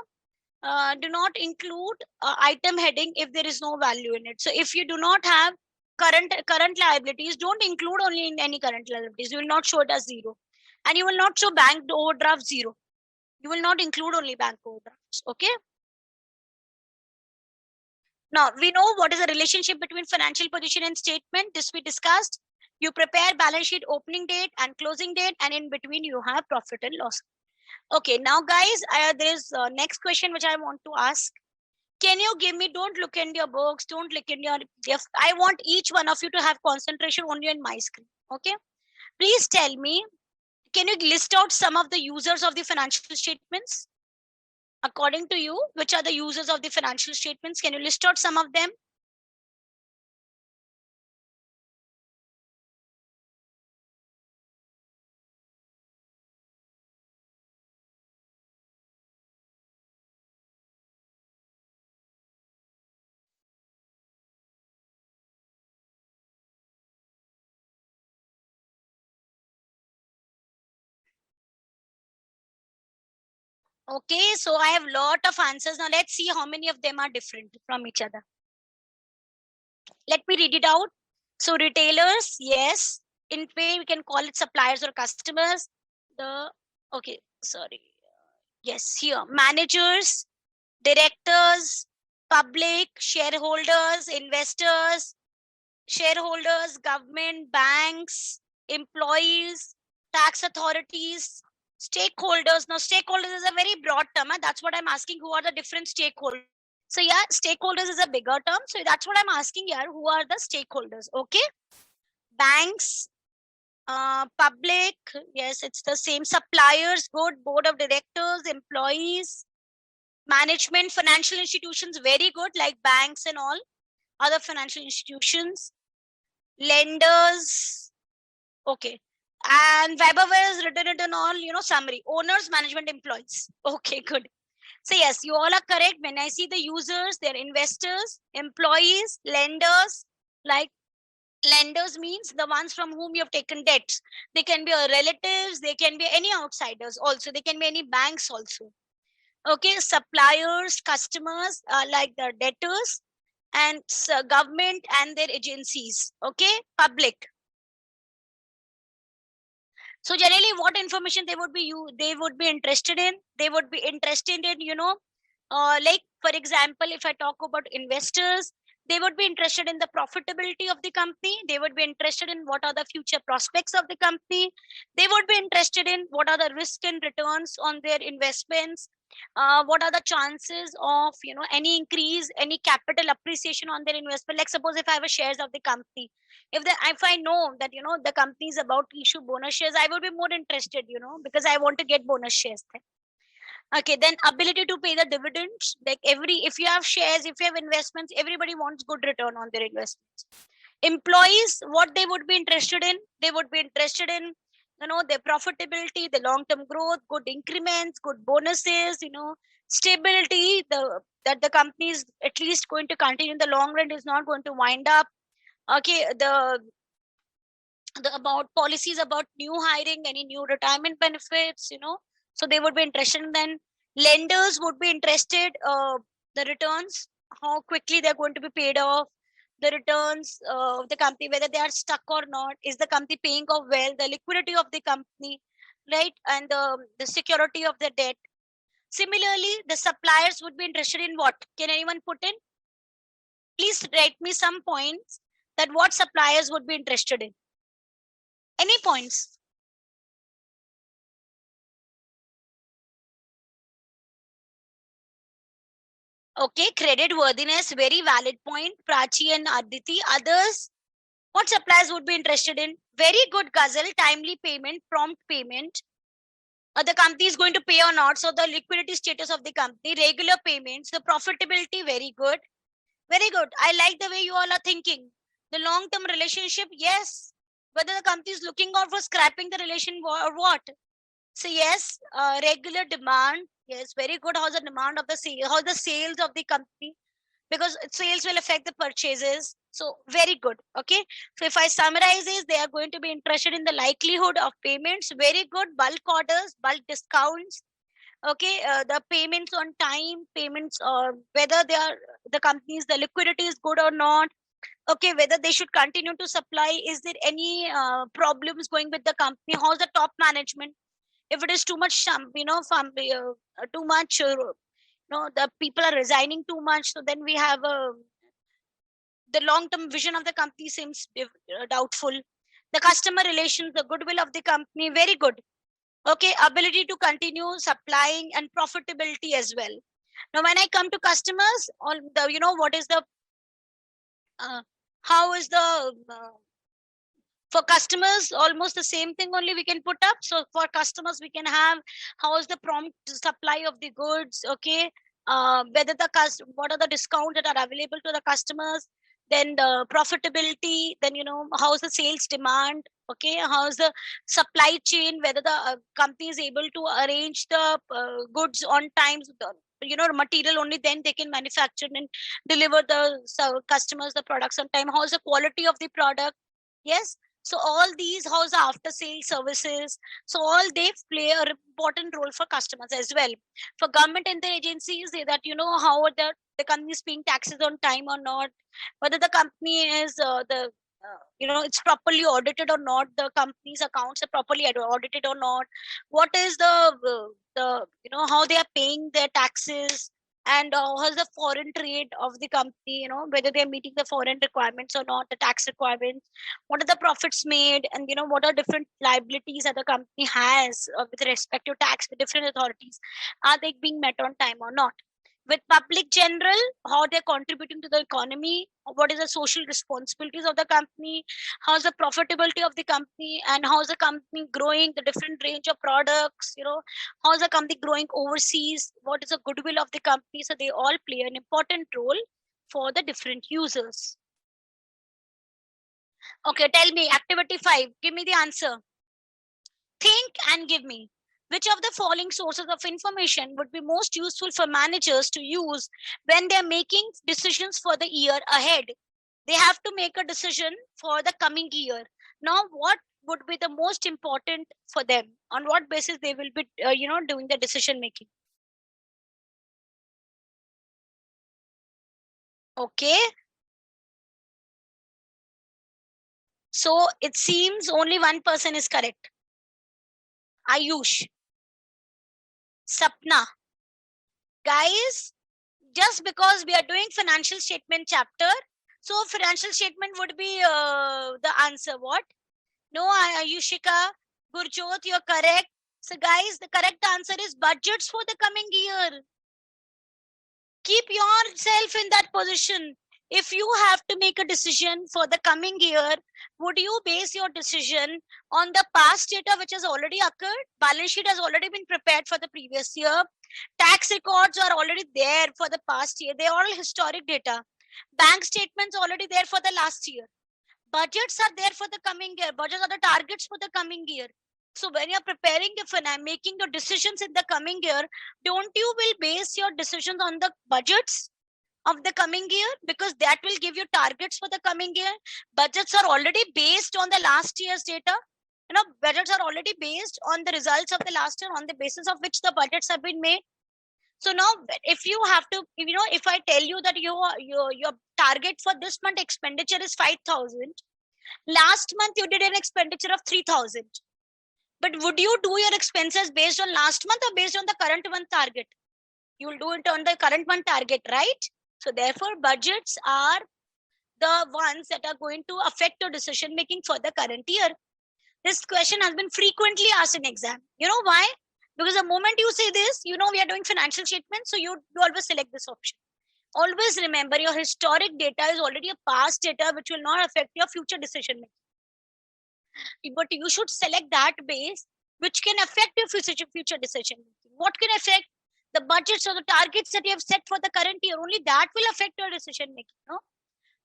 do not include item heading if there is no value in it. So if you do not have current liabilities, don't include only in any current liabilities. You will not show it as zero. And you will not show bank overdraft zero. You will not include only bank overdrafts. Okay. Now we know what is the relationship between financial position and statement. This we discussed. You prepare balance sheet opening date and closing date, and in between you have profit and loss. Okay, now guys, there is next question which I want to ask. Can you give me, don't look in your books, don't look in your gift. I want each one of you to have concentration only on my screen. Okay. Please tell me, can you list out some of the users of the financial statements? According to you, which are the users of the financial statements? Can you list out some of them? Okay, so I have a lot of answers. Now let's see how many of them are different from each other. Let me read it out. So retailers, yes. In pay, we can call it suppliers or customers. Okay, sorry. Yes, here. Managers, directors, public, shareholders, investors, shareholders, government, banks, employees, tax authorities, stakeholders. Now, stakeholders is a very broad term. That's what I'm asking. Who are the different stakeholders? So yeah, stakeholders is a bigger term. So that's what I'm asking here. Who are the stakeholders? Okay. Banks, Public, yes, it's the same. Suppliers, good. Board of directors, employees, management, financial institutions, very good, like banks and all other financial institutions. Lenders, okay. And Weber has written it in all, summary. Owners, management, employees. Okay, good. So yes, you all are correct. When I see the users, they're investors, employees, lenders. Like lenders means the ones from whom you have taken debts. They can be your relatives, they can be any outsiders also. They can be any banks also. Okay, suppliers, customers, like the debtors, and government and their agencies. Okay, public. So generally, what information they would be interested in? They would be interested in, like for example, if I talk about investors, they would be interested in the profitability of the company. They would be interested in what are the future prospects of the company. They would be interested in what are the risk and returns on their investments. What are the chances of any increase, any capital appreciation on their investment? Like suppose if I have a shares of the company, if I know that the company is about to issue bonus shares, I will be more interested, because I want to get bonus shares then. Okay, then ability to pay the dividends. Like if you have shares, if you have investments, everybody wants good return on their investments. Employees, what they would be interested in? They would be interested in their profitability, the long term growth, good increments, good bonuses, stability, that the company is at least going to continue in the long run, is not going to wind up. Okay, the about policies about new hiring, any new retirement benefits, so they would be interested in. Then lenders would be interested, the returns, how quickly they're going to be paid off, the returns of the company, whether they are stuck or not, is the company paying off well, the liquidity of the company, right, and the security of the debt. Similarly, the suppliers would be interested in what? Can anyone put in? Please write me some points that what suppliers would be interested in. Any points? Okay, credit worthiness, very valid point. Prachi and Aditi. Others, what suppliers would be interested in? Very good, Ghazal. Timely payment, prompt payment. The company is going to pay or not. So the liquidity status of the company, regular payments, the profitability, very good. Very good. I like the way you all are thinking. The long-term relationship, yes. Whether the company is looking out for scrapping the relation or what. So yes, regular demand. Yes, very good. How's the demand of the sale? How's the sales of the company? Because sales will affect the purchases. So very good. Okay. So if I summarize this, they are going to be interested in the likelihood of payments. Very good. Bulk orders, bulk discounts. Okay. The payments on time, payments, whether they are the companies, the liquidity is good or not. Okay. Whether they should continue to supply. Is there any problems going with the company? How's the top management? If it is too much, from too much, the people are resigning too much, so then we have the long-term vision of the company seems doubtful. The customer relations, the goodwill of the company, very good. Okay, ability to continue supplying and profitability as well. Now, when I come to customers, all the what is the how is the for customers, almost the same thing only we can put up. So for customers, we can have how is the prompt supply of the goods, okay, whether what are the discounts that are available to the customers, then the profitability, then how is the sales demand, okay, how is the supply chain, whether the company is able to arrange the goods on time, material only then they can manufacture and deliver the customers the products on time. How is the quality of the product? Yes. So all these, how's the after sale services? So all they play an important role for customers as well. For government and the agencies, that how the company is paying taxes on time or not, whether the company is it's properly audited or not, the company's accounts are properly audited or not, what is the how they are paying their taxes, and how's the foreign trade of the company, whether they're meeting the foreign requirements or not, the tax requirements, what are the profits made, and what are different liabilities that the company has with respect to tax with different authorities, are they being met on time or not? With public general, how they're contributing to the economy, what is the social responsibilities of the company, how's the profitability of the company, and how's the company growing the different range of products, how's the company growing overseas, what is the goodwill of the company. So they all play an important role for the different users. Okay, tell me, activity 5, give me the answer. Think and give me. Which of the following sources of information would be most useful for managers to use when they're making decisions for the year ahead? They have to make a decision for the coming year. Now, what would be the most important for them? On what basis they will be, doing the decision making? Okay. So it seems only one person is correct. Ayush. Sapna. Guys, just because we are doing financial statement chapter, so financial statement would be the answer. What? No, Ayushika, Gurjot, you're correct. So guys, the correct answer is budgets for the coming year. Keep yourself in that position. If you have to make a decision for the coming year, would you base your decision on the past data which has already occurred? Balance sheet has already been prepared for the previous year. Tax records are already there for the past year. They are all historic data. Bank statements already there for the last year. Budgets are there for the coming year. Budgets are the targets for the coming year. So when you're preparing your finance, making your decisions in the coming year, don't you will base your decisions on the budgets of the coming year, because that will give you targets for the coming year. Budgets are already based on the last year's data. Budgets are already based on the results of the last year, on the basis of which the budgets have been made. So now, if you have to, if I tell you that your target for this month expenditure is 5,000, last month you did an expenditure of 3,000. But would you do your expenses based on last month or based on the current month target? You will do it on the current month target, right? So therefore, budgets are the ones that are going to affect your decision making for the current year. This question has been frequently asked in exam. You know why? Because the moment you say this, we are doing financial statements, so you always select this option. Always remember, your historic data is already a past data which will not affect your future decision making. But you should select that base which can affect your future decision making. What can affect? The budgets or the targets that you have set for the current year, only that will affect your decision making. No?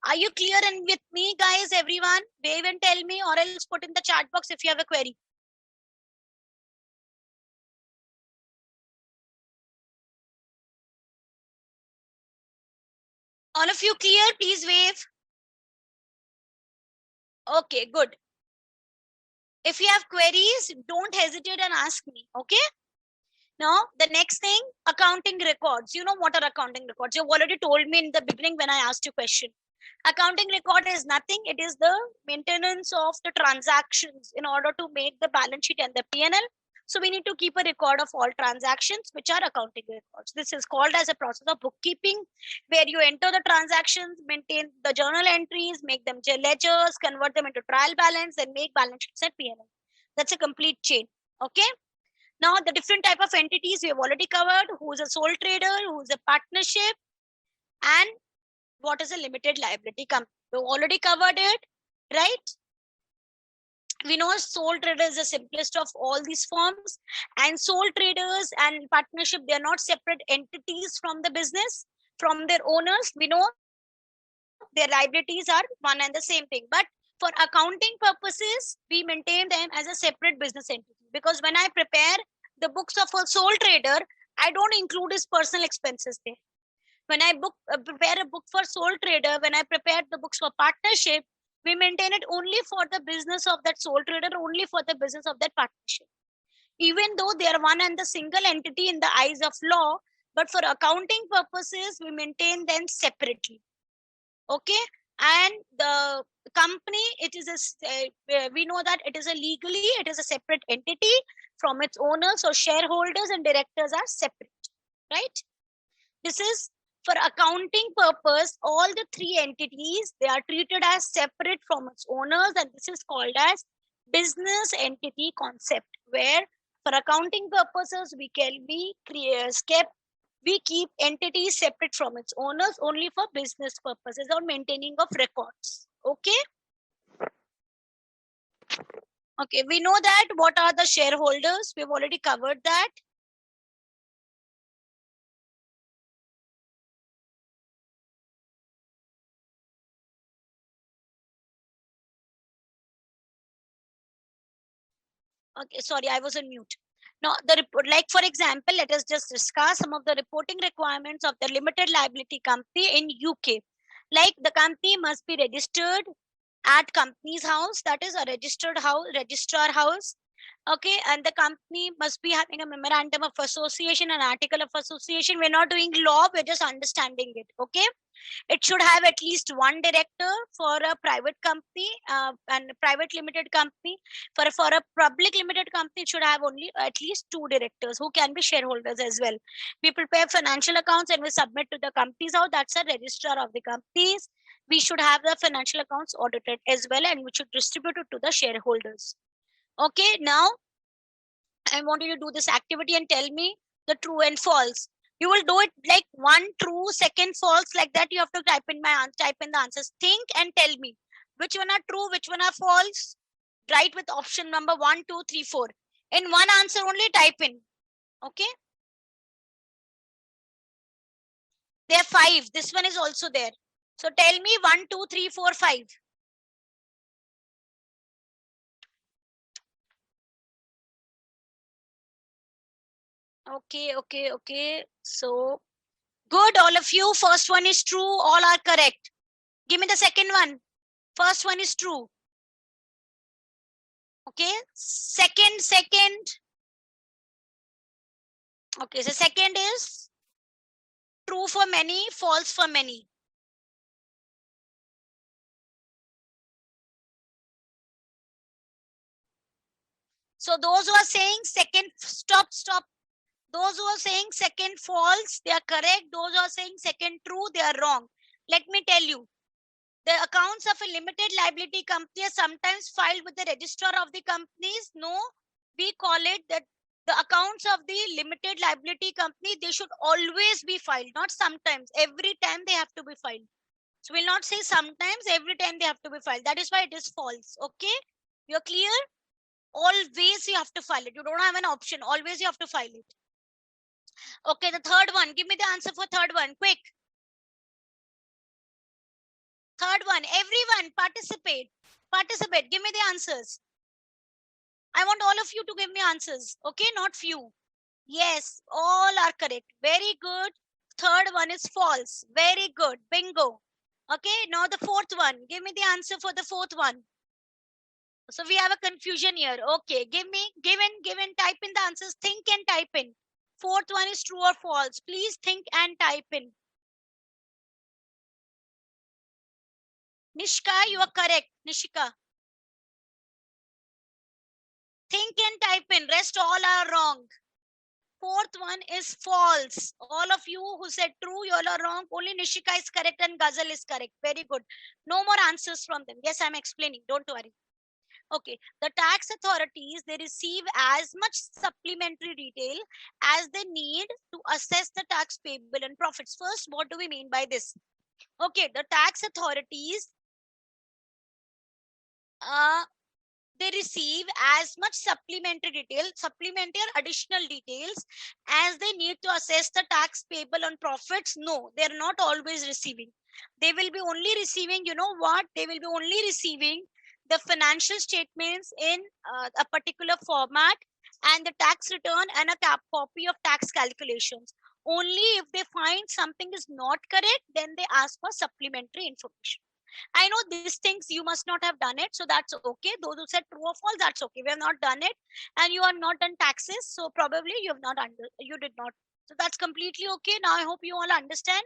Are you clear and with me, guys, everyone? Wave and tell me, or else put in the chat box if you have a query. All of you clear? Please wave. Okay, good. If you have queries, don't hesitate and ask me, okay? Now, the next thing, accounting records. You know what are accounting records? You've already told me in the beginning when I asked you question. Accounting record is nothing. It is the maintenance of the transactions in order to make the balance sheet and the P&L. So we need to keep a record of all transactions, which are accounting records. This is called as a process of bookkeeping, where you enter the transactions, maintain the journal entries, make them ledgers, convert them into trial balance, and make balance sheets and P&L. That's a complete chain. Okay. Now, the different type of entities we have already covered. Who is a sole trader? Who is a partnership? And what is a limited liability company? We already covered it, right? We know sole trader is the simplest of all these forms, and sole traders and partnership, they are not separate entities from the business, from their owners. We know their liabilities are one and the same thing, but for accounting purposes, we maintain them as a separate business entity, because when I prepare the books of a sole trader, I don't include his personal expenses there. When I prepare a book for sole trader, when I prepare the books for partnership, we maintain it only for the business of that sole trader, only for the business of that partnership. Even though they are one and the single entity in the eyes of law, but for accounting purposes, we maintain them separately. Okay. And the company, it is we know that it is it is a separate entity from its owners, or shareholders and directors are separate, right? This is for accounting purpose. All the three entities, they are treated as separate from its owners, and this is called as business entity concept, where for accounting purposes we can be We keep entities separate from its owners only for business purposes or maintaining of records. Okay. Okay, we know that. What are the shareholders? We've already covered that. Okay, sorry, I was on mute. Now, the report, like for example, let us just discuss some of the reporting requirements of the limited liability company in UK. Like the company must be registered at Companies House, that is a registered house, registrar house. Okay, and the company must be having a memorandum of association, an article of association. We're not doing law, we're just understanding it. Okay. It should have at least one director for a private company and a private limited company. For a public limited company, it should have only at least two directors who can be shareholders as well. We prepare financial accounts and we submit to the companies house. That's a registrar of the companies. We should have the financial accounts audited as well, and we should distribute it to the shareholders. Okay, now I want you to do this activity and tell me the true and false. You will do it like one true, second false, like that. You have to type in the answers. Think and tell me which one are true, which one are false. Write with option number 1, 2, 3, 4. In one answer only type in. Okay. There are 5. This one is also there. So tell me 1, 2, 3, 4, 5. Okay. So good, all of you. First one is true. All are correct. Give me the second one. First one is true. Okay. Second. Okay. So second is true for many, false for many. So those who are saying second, stop. Those who are saying second false, they are correct. Those who are saying second true, they are wrong. Let me tell you. The accounts of a limited liability company are sometimes filed with the registrar of the companies. No, we call it that the accounts of the limited liability company, they should always be filed, not sometimes. Every time they have to be filed. So we'll not say sometimes, every time they have to be filed. That is why it is false. Okay, you're clear? Always you have to file it. You don't have an option. Always you have to file it. Okay, the third one. Give me the answer for third one. Quick. Third one. Everyone participate. Participate. Give me the answers. I want all of you to give me answers. Okay, not few. Yes, all are correct. Very good. Third one is false. Very good. Bingo. Okay, now the fourth one. Give me the answer for the fourth one. So we have a confusion here. Okay, give in, type in the answers. Think and type in. Fourth one is true or false. Please think and type in. Nishka, you are correct. Nishika. Think and type in. Rest all are wrong. Fourth one is false. All of you who said true, you all are wrong. Only Nishika is correct and Ghazal is correct. Very good. No more answers from them. Yes, I'm explaining. Don't worry. Okay. The tax authorities, they receive as much supplementary detail as they need to assess the tax payable and profits. First, what do we mean by this? Okay. The tax authorities, they receive as much supplementary additional details as they need to assess the tax payable on profits. No, they're not always receiving. They will be only receiving, you know what? They will be only receiving the financial statements in a particular format and the tax return and a copy of tax calculations. Only if they find something is not correct, then they ask for supplementary information. I know these things you must not have done it, so that's okay. Those who said true or false, that's okay. We have not done it, and you are not done taxes, so probably you have not you did not. So that's completely okay. Now I hope you all understand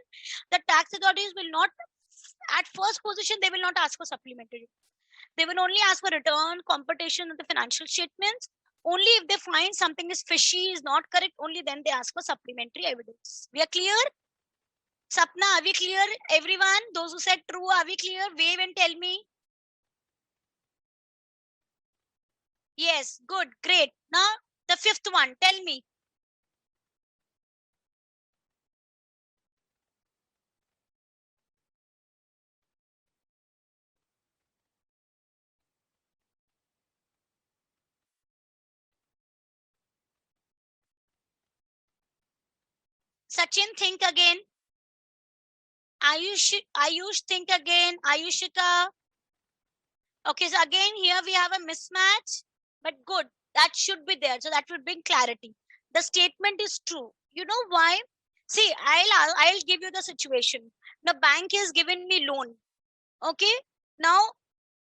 that tax authorities will not, at first position, they will not ask for supplementary. They will only ask for return, computation of the financial statements. Only if they find something is fishy, is not correct, only then they ask for supplementary evidence. We are clear? Sapna, are we clear? Everyone, those who said true, are we clear? Wave and tell me. Yes, good, great. Now, the fifth one, tell me. Sachin, think again. Ayush, think again. Ayushika. Okay, so again here we have a mismatch, but good. That should be there. So that would bring clarity. The statement is true. You know why? See, I'll give you the situation. The bank has given me loan. Okay. Now,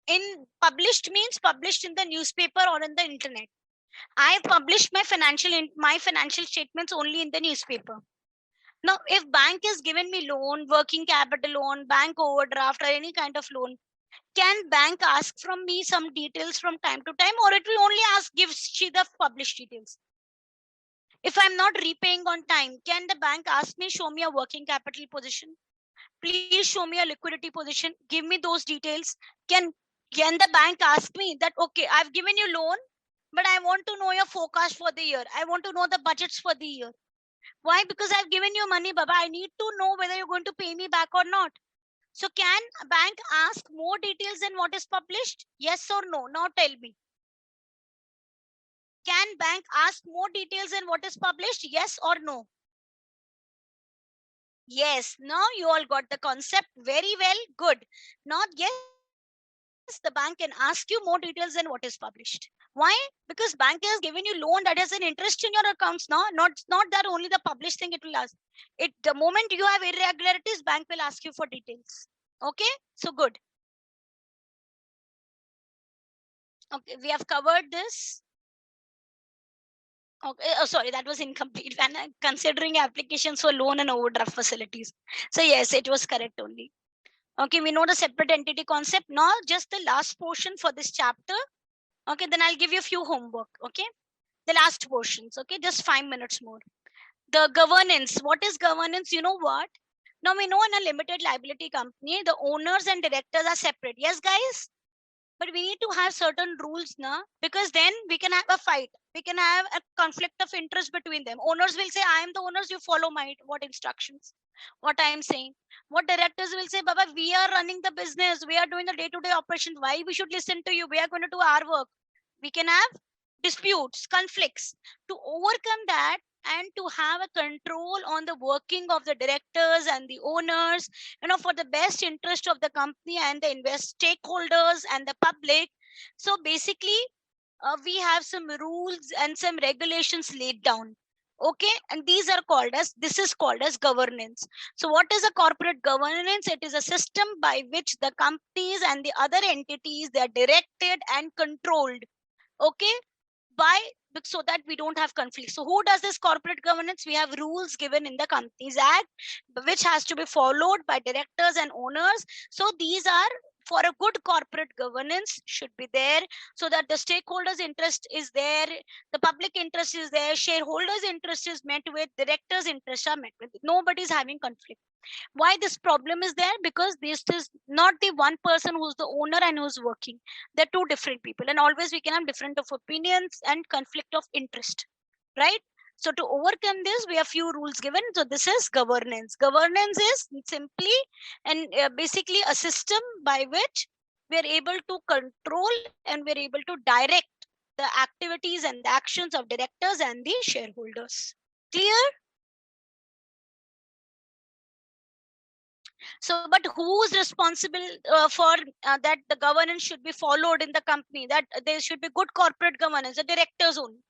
in published means published in the newspaper or in the internet. I published my financial statements only in the newspaper. Now, if bank has given me loan, working capital loan, bank overdraft, or any kind of loan, can bank ask from me some details from time to time, or it will only give she the published details? If I'm not repaying on time, can the bank ask me, show me a working capital position? Please show me a liquidity position. Give me those details. Can can the bank ask me that, okay, I've given you loan, but I want to know your forecast for the year. I want to know the budgets for the year. Why? Because I've given you money, Baba. I need to know whether you're going to pay me back or not. So can a bank ask more details than what is published? Yes or no? Now tell me. Can bank ask more details than what is published? Yes or no? Yes. Now you all got the concept very well. Good. Not yes, the bank can ask you more details than what is published. Why? Because bank has given you loan that has an interest in your accounts now. Not that only the published thing it will ask. It the moment you have irregularities, bank will ask you for details. Okay, so good. Okay, we have covered this. Okay, oh, sorry, that was incomplete. When considering applications for loan and overdraft facilities. So yes, it was correct only. Okay, we know the separate entity concept. Now just the last portion for this chapter. Okay, then I'll give you a few homework. Okay, the last portions. Okay, just 5 minutes more. The governance. What is governance? You know what? Now we know in a limited liability company, the owners and directors are separate. Yes, guys? But we need to have certain rules now, because then we can have a fight. We can have a conflict of interest between them. Owners will say, I am the owners, you follow my what instructions, what I am saying. What directors will say, Baba, we are running the business, we are doing the day-to-day operations. Why we should listen to you? We are going to do our work. We can have disputes, conflicts. To overcome that and to have a control on the working of the directors and the owners, for the best interest of the company and the stakeholders and the public. So basically, we have some rules and some regulations laid down. Okay, and these are called as, this is called as governance. So what is a corporate governance? It is a system by which the companies and the other entities, they are directed and controlled. Okay, by, so that we don't have conflict. So who does this corporate governance? We have rules given in the Companies Act, which has to be followed by directors and owners. So these are for a good corporate governance should be there, so that the stakeholders interest is there, the public interest is there, shareholders interest is met with, directors interest are met with. Nobody's having conflict. Why this problem is there? Because this is not the one person who's the owner and who's working. They're two different people, and always we can have different of opinions and conflict of interest, right? So to overcome this, we have few rules given. So this is governance. Governance is simply and basically a system by which we are able to control and we're able to direct the activities and the actions of directors and the shareholders. Clear? So, but who's responsible for that the governance should be followed in the company, that there should be good corporate governance, the directors only,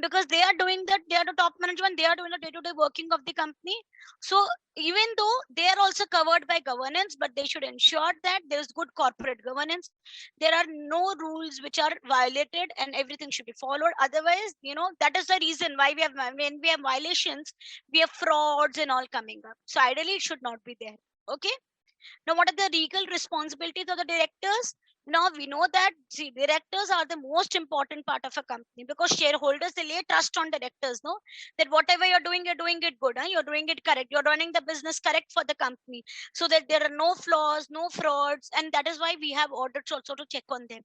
because they are doing that, they are the top management, they are doing the day-to-day working of the company. So even though they are also covered by governance, but they should ensure that there is good corporate governance, there are no rules which are violated, and everything should be followed. Otherwise, that is the reason why we have, when we have violations, we have frauds and all coming up. So ideally it should not be there. Okay, now what are the legal responsibilities of the directors? Now we know that, see, directors are the most important part of a company, because shareholders, they lay trust on directors, no, that whatever you're doing it good, you're doing it correct, you're running the business correct for the company, so that there are no flaws, no frauds, and that is why we have audits also to check on them.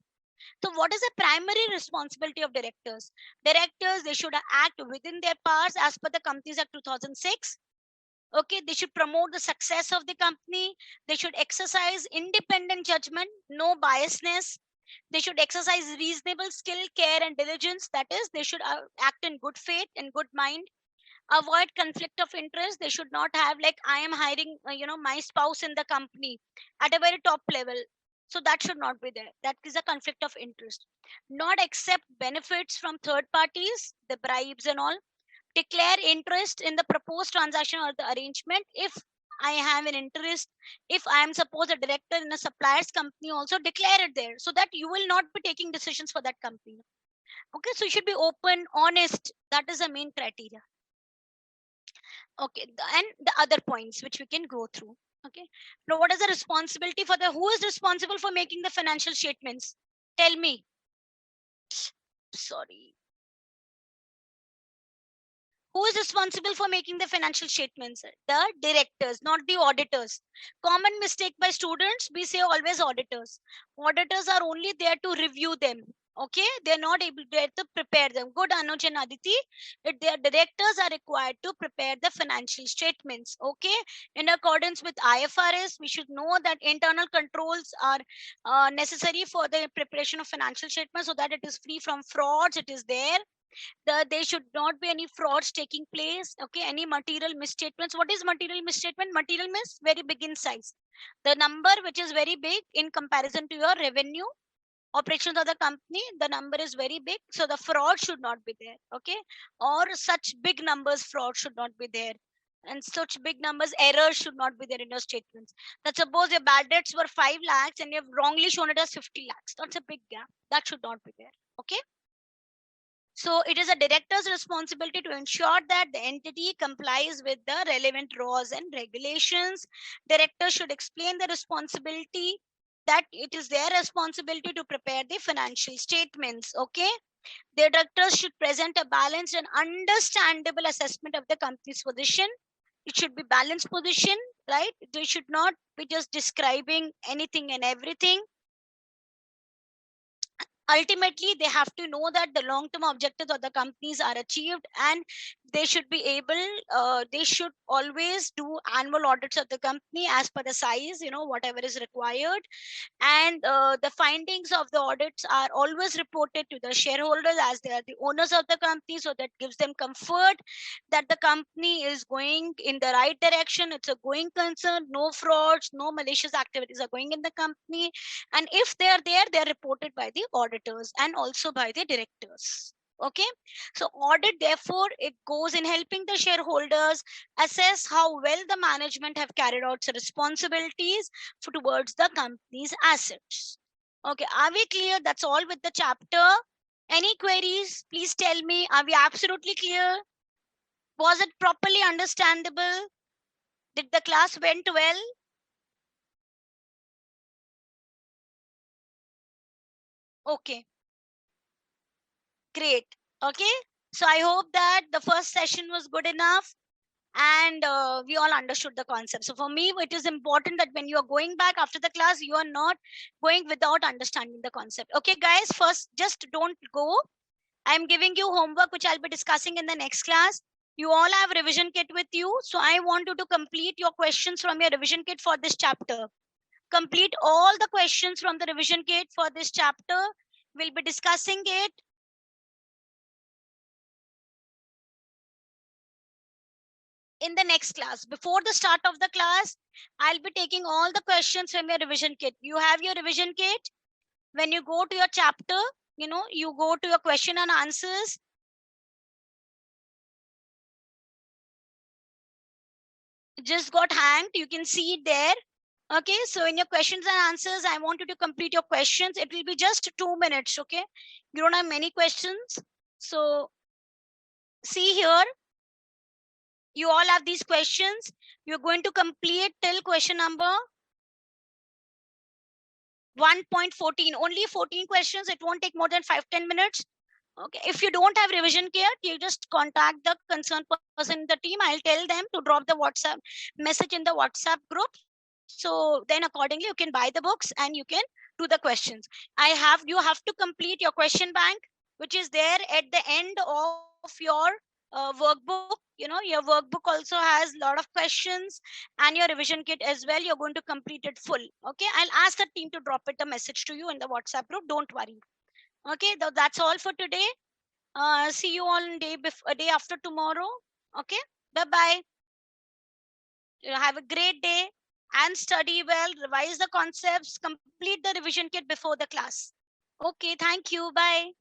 So what is the primary responsibility of directors? Directors, they should act within their powers as per the Companies Act 2006. Okay, they should promote the success of the company. They should exercise independent judgment, no biasness. They should exercise reasonable skill, care, and diligence. That is, they should act in good faith and good mind. Avoid conflict of interest. They should not have like, I am hiring my spouse in the company at a very top level, so that should not be there. That is a conflict of interest. Not accept benefits from third parties, the bribes and all. Declare interest in the proposed transaction or the arrangement. If I have an interest, if I am suppose a director in a supplier's company, also declare it there, so that you will not be taking decisions for that company. Okay, so you should be open, honest. That is the main criteria. Okay, and the other points which we can go through. Okay, now what is the responsibility for the, who is responsible for making the financial statements? Tell me. Sorry. Who is responsible for making the financial statements? The directors, not the auditors. Common mistake by students, we say always auditors. Auditors are only there to review them. Okay, they're not able there to prepare them. Good, Anuj and Aditi. Their directors are required to prepare the financial statements. Okay, in accordance with IFRS, we should know that internal controls are necessary for the preparation of financial statements, so that it is free from frauds. It is there. There should not be any frauds taking place. Okay, any material misstatements. What is material misstatement? Material means very big in size, the number which is very big in comparison to your revenue operations of the company, the number is very big, so the fraud should not be there. Okay, or such big numbers, fraud should not be there, and such big numbers, errors should not be there in your statements. That suppose your bad debts were 5 lakhs and you have wrongly shown it as 50 lakhs, that's a big gap, that should not be there. Okay, so it is a director's responsibility to ensure that the entity complies with the relevant laws and regulations. Director should explain the responsibility, that it is their responsibility to prepare the financial statements. Okay, the directors should present a balanced and understandable assessment of the company's position. It should be balanced position, right? They should not be just describing anything and everything. Ultimately, they have to know that the long term objectives of the companies are achieved, and they should be able, they should always do annual audits of the company as per the size, whatever is required. And the findings of the audits are always reported to the shareholders, as they are the owners of the company, so that gives them comfort that the company is going in the right direction. It's a going concern, no frauds, no malicious activities are going in the company, and if they are there, they are reported by the auditors and also by the directors. Okay, so audit, therefore, it goes in helping the shareholders assess how well the management have carried out their responsibilities towards the company's assets. Okay, are we clear? That's all with the chapter. Any queries? Please tell me. Are we absolutely clear? Was it properly understandable? Did the class went well? Okay, great. Okay, so I hope that the first session was good enough, and we all understood the concept. So for me, it is important that when you are going back after the class, you are not going without understanding the concept. Okay, guys, first, just don't go. I'm giving you homework, which I'll be discussing in the next class. You all have revision kit with you. So I want you to complete your questions from your revision kit for this chapter. Complete all the questions from the revision kit for this chapter. We'll be discussing it in the next class. Before the start of the class, I'll be taking all the questions from your revision kit. You have your revision kit. When you go to your chapter, you go to your question and answers. It just got hanged. You can see it there. Okay, so in your questions and answers, I want you to complete your questions. It will be just 2 minutes. Okay, you don't have many questions. So see here, you all have these questions. You're going to complete till question number 1.14. Only 14 questions. It won't take more than 5-10 minutes. Okay, if you don't have revision kit, you just contact the concerned person in the team. I'll tell them to drop the WhatsApp message in the WhatsApp group. So then accordingly, you can buy the books and you can do the questions. You have to complete your question bank, which is there at the end of your workbook. Your workbook also has a lot of questions, and your revision kit as well. You're going to complete it full. Okay, I'll ask the team to drop it a message to you in the WhatsApp group. Don't worry. Okay, that's all for today. See you on day after tomorrow. Okay, bye bye. Have a great day and study well, revise the concepts, complete the revision kit before the class. Okay, thank you. Bye.